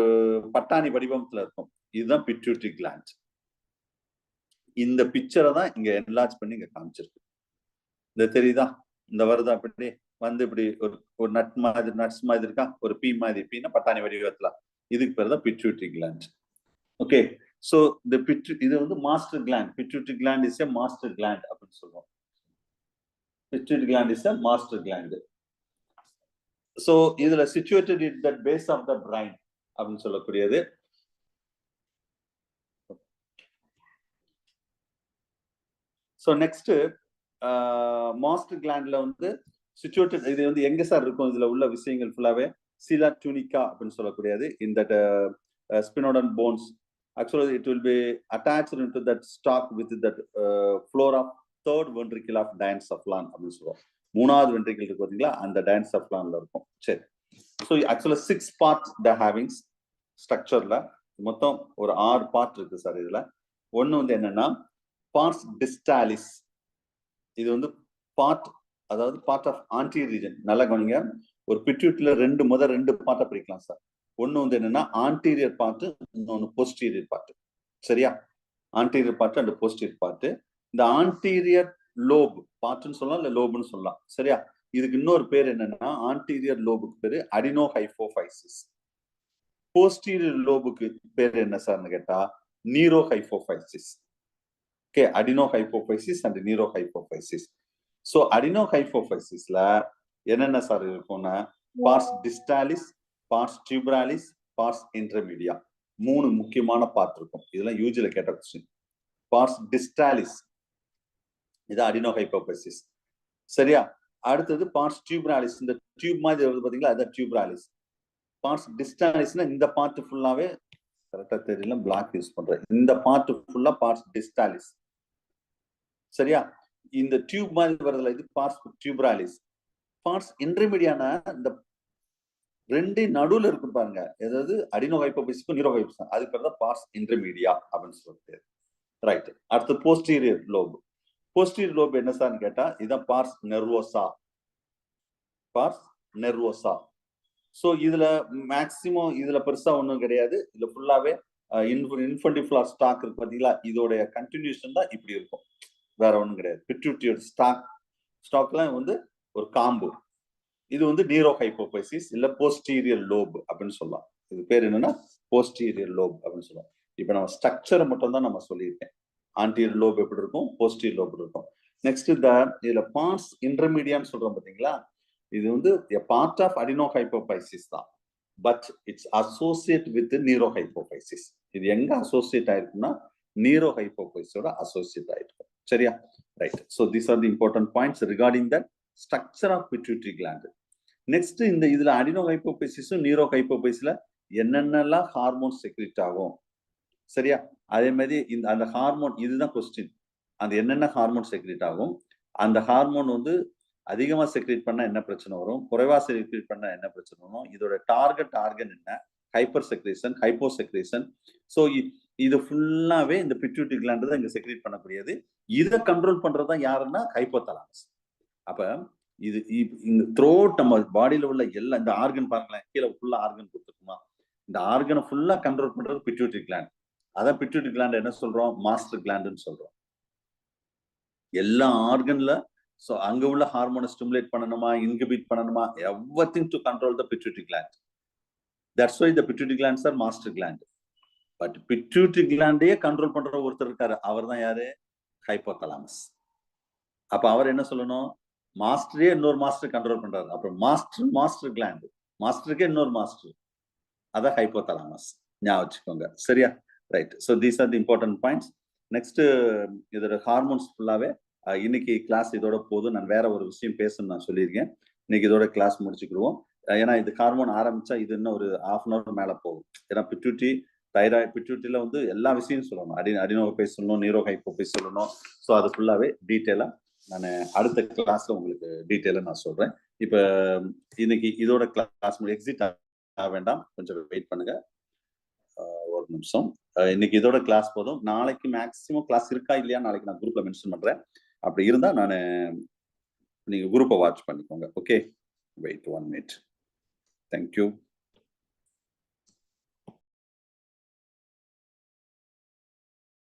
பட்டாணி வடிவத்துல இருக்கும். இதுதான் பிட்யூட்டரி கிளாண்ட். இந்த பிக்சரை தான் இங்க என்லார்ஜ் பண்ணி இங்க காமிச்சிருக்கு. இந்த தெரியுதா? இந்த வருதா அப்படி வந்து இப்படி ஒரு நட்ஸ் மாதிரி இருக்கா, ஒரு பீ மாதிரி, பீனா பட்டாணி வடிவத்துல, இதுக்கு பேர் தான் பிட்யூட்டரி கிளாண்ட். ஓகே, சோ இந்த இது வந்து master gland. Pituitary gland is a master gland அப்படின்னு சொல்லுவோம். Pituitary gland is a master gland. So இதுல situated in the base of the brain அப்படின்னு சொல்லக்கூடியது. ஸோ நெக்ஸ்ட் மாஸ்டர் கிளாண்ட்ல வந்து சிச்சுவேட்டட், இது வந்து எங்க சார் இருக்கும்? இதுல உள்ள விஷயங்கள் ஃபுல்லாவே சீலா டூனிகா அப்படின்னு சொல்லக்கூடியது. இந்த ஸ்பினோடன் bones actually it will be attached into that stalk with that floor of third ventricle of diencephalon அப்படின்னு சொல்லுவோம். 3வது வென்ட்ரிக்கிள் இருக்கு பாத்தீங்களா, அந்த டயன்செஃப்லான்ல இருக்கும். சரி, ஸோ ஆக்சுவலா 6 பார்ட் த ஹேவிங்ஸ் ஸ்ட்ரக்சர்ல மொத்தம் ஒரு 6 பார்ட் இருக்கு சார். இதுல ஒன்னு வந்து என்னன்னா பார்ஸ் டிஸ்டாலிஸ். இது வந்து பார்ட், அதாவது பார்ட் ஆஃப் ஆன்டீரியர் ரீஜன். நல்லா கவனிங்க, ஒரு பிட்யூட்டரியில ரெண்டு பார்ட்டை பிரிக்கலாம் சார். ஒன்னு வந்து என்னன்னா ஆன்டீரியர் பார்ட், இன்னொன்னு போஸ்டீரியர் பார்ட். சரியா? Anterior part and posterior part. இந்த ஆன்டீரியர் லோப் பார்ட்னு சொல்லலாம், இல்ல லோப்னு சொல்லலாம். சரியா? இதுக்கு இன்னொரு பேர் என்னன்னா, ஆன்டீரியர் லோபுக்கு பேரு அடினோஹைபோஃபைசிஸ். போஸ்டீரியர் லோபுக்கு பேர் என்ன சார்னு கேட்டா நீரோஹைபோஃபைசிஸ். Okay, adenohypophysis and neurohypophysis. So adenohypophysisல என்னென்ன சார் இருக்கும்னா pars distalis, pars tubralis, pars intermedia, 3 முக்கியமான பார்ட் இருக்கும். இதெல்லாம் யூஜில கேட்ட क्वेश्चन. pars distalis இது adenohypophysis. சரியா? அடுத்தது pars tubralis, இந்த டியூப் மாதிரி வருது பாத்தீங்களா, அது tubralis. pars distalisனா இந்த பார்ட் ஃபுல்லாவே கரெக்ட்டா தெரியல, பிளாக் யூஸ் பண்றேன். இந்த பார்ட் ஃபுல்லா pars distalis. சரியா? இந்த டியூப் மாதிரி வரதுல இது பார்ஸ் டியூப்ராலிஸ். பார்ஸ் இன்டர்மீடியான இந்த ரெண்டு நடுவுல இருக்கு பாருங்க, அதாவது அடினோஹைபோஃபைசிஸ்க்கும் நீரோஹைபோஃபைசிஸ், அதுக்கு பேர் தான் பார்ஸ் இன்டர்மீடியா அப்படின்னு சொல்லிட்டு. ரைட். அடுத்து போஸ்டீரியர் லோப். போஸ்டீரியர் லோப் என்ன சார்னு கேட்டா இதான் pars nervosa. Pars nervosa. So இதுல மேக்சிமம் இதுல பெருசா ஒண்ணும் கிடையாது. இதுல ஃபுல்லாவே இன்ஃபண்டிபுலர் ஸ்டாக் இருக்கு பாத்தீங்களா, இதோட கண்டினியூஷன் தான் இப்படி இருக்கும், வேற ஒண்ணும் கிடையாது. பிட்யூட்டரியோட ஸ்டாக்லாம் வந்து ஒரு காம்பு. இது வந்து நீரோஹைபோஃபைசிஸ் இல்ல போஸ்டீரியர் லோப் அப்படின்னு சொல்லலாம். இது பேர் என்னன்னா போஸ்டீரியர் லோப் அப்படின்னு சொல்லலாம். இப்ப நம்ம ஸ்ட்ரக்சரை மட்டும் தான் நம்ம சொல்லியிருக்கேன். ஆன்டீரியர் லோப் எப்படி இருக்கும், போஸ்டீரியர் லோப் இருக்கும். நெக்ஸ்ட் இதுல பார்ஸ் இன்டர்மீடியான்னு சொல்றோம் பாத்தீங்களா, இது வந்து பார்ட் ஆஃப் அடினோஹைபோஃபைசிஸ் தான், பட் இட்ஸ் அசோசியேட் வித் நீரோஹைபோஃபைசிஸ். இது எங்க அசோசியேட் ஆயிருக்குன்னா நீரோஹைபோஃபைசிஸோட அசோசியேட் ஆயிருக்கும். சரியா? Right. So these are the important points regarding the structure of pituitary gland. Next, இந்த இதுல அடினோஹைபோஃபைசிஸும் நீரோஹைபோஃபைசிஸ்ல என்னென்னலாம் ஹார்மோன் செக்ரீட் ஆகும். சரியா? அதே மாதிரி இந்த அந்த ஹார்மோன், இதுதான் கொஸ்டின். அந்த என்னென்ன ஹார்மோன் செக்ரீட் ஆகும், அந்த ஹார்மோன் வந்து அதிகமா செக்ரீட் பண்ணா என்ன பிரச்சனை வரும், குறைவா செக்ரீட் பண்ணா என்ன பிரச்சனை வரும், இதோட டார்கெட் ஆர்கன் என்ன, hyper secretion, hypo secretion. So இது ஃபுல்லாவே இந்த பிட்யூட்டரி கிளாண்ட் தான் இங்க செக்ரீட் பண்ணக்கூடியது. இதை கண்ட்ரோல் பண்றதுதான் யாருன்னா ஹைப்போதலாமஸ். அப்ப இது இந்த த்ரோட் நம்ம பாடியில உள்ள எல்லா இந்த ஆர்கன் பாருங்களேன், கீழே ஃபுல்லா ஆர்கன் கொடுத்துருக்குமா, இந்த ஆர்கனை ஃபுல்லா கண்ட்ரோல் பண்றது பிட்யூட்டரி கிளாண்ட். அதான் பிட்யூட்டரி கிளாண்ட் என்ன சொல்றோம், மாஸ்டர் கிளாண்ட்னு சொல்றோம். எல்லா ஆர்கன்ல சோ அங்க உள்ள ஹார்மோனை ஸ்டிமுலேட் பண்ணணுமா, இன்ஹிபிட் பண்ணணுமா, everything to control the pituitary gland. That's why the pituitary glands are master gland. But pituitary gland control பண்ற ஒருத்தர் இருக்காரு, அவர் தான் யாரு, ஹைப்போதலாமஸ். அப்ப அவர் என்ன சொல்லணும், மாஸ்டரே இன்னொரு மாஸ்டர் கண்ட்ரோல் பண்றாரு. அப்புறம் மாஸ்டர் கிளாண்ட், மாஸ்டருக்கே இன்னொரு மாஸ்டர், அதான் ஹைப்போதலாமஸ். ஞாபகம் வச்சுக்கோங்க. சரியா? Right. So these are the important points. Next இதோட ஹார்மோன்ஸ் ஃபுல்லாவே இன்னைக்கு கிளாஸ் இதோட போதும். நான் வேற ஒரு விஷயம் பேசணும்னு நான் சொல்லியிருக்கேன். இன்னைக்கு இதோட கிளாஸ் முடிச்சுக்கிடுவோம். ஏன்னா இது ஹார்மோன் ஆரம்பிச்சா இது இன்னும் ஒரு 1/2 hour மேல போகும். ஏன்னா பிட்யூட்டரி, தைராய்டு, பிட்யூட்டரியில வந்து எல்லா விஷயமும் சொல்லணும். அடினோஹைபோஃபைசிஸ் சொல்லணும், நீரோஹைபோஃபைசிஸ் சொல்லணும். ஸோ அது ஃபுல்லாவே டீட்டெயிலா நான் அடுத்த கிளாஸ்ல உங்களுக்கு டீட்டெயிலா நான் சொல்றேன். இப்ப இன்னைக்கு இதோட கிளாஸ் எக்ஸிட் ஆக வேண்டாம், கொஞ்சம் வெயிட் பண்ணுங்க ஒரு நிமிஷம். இன்னைக்கு இதோட கிளாஸ் போதும். நாளைக்கு மேக்சிமம் கிளாஸ் இருக்கா இல்லையா நாளைக்கு நான் குரூப்ல மென்ஷன் பண்றேன். அப்படி இருந்தா நான் நீங்க குரூப்பை வாட்ச் பண்ணிக்கோங்க. Okay, wait 1 minute. தேங்க்யூ.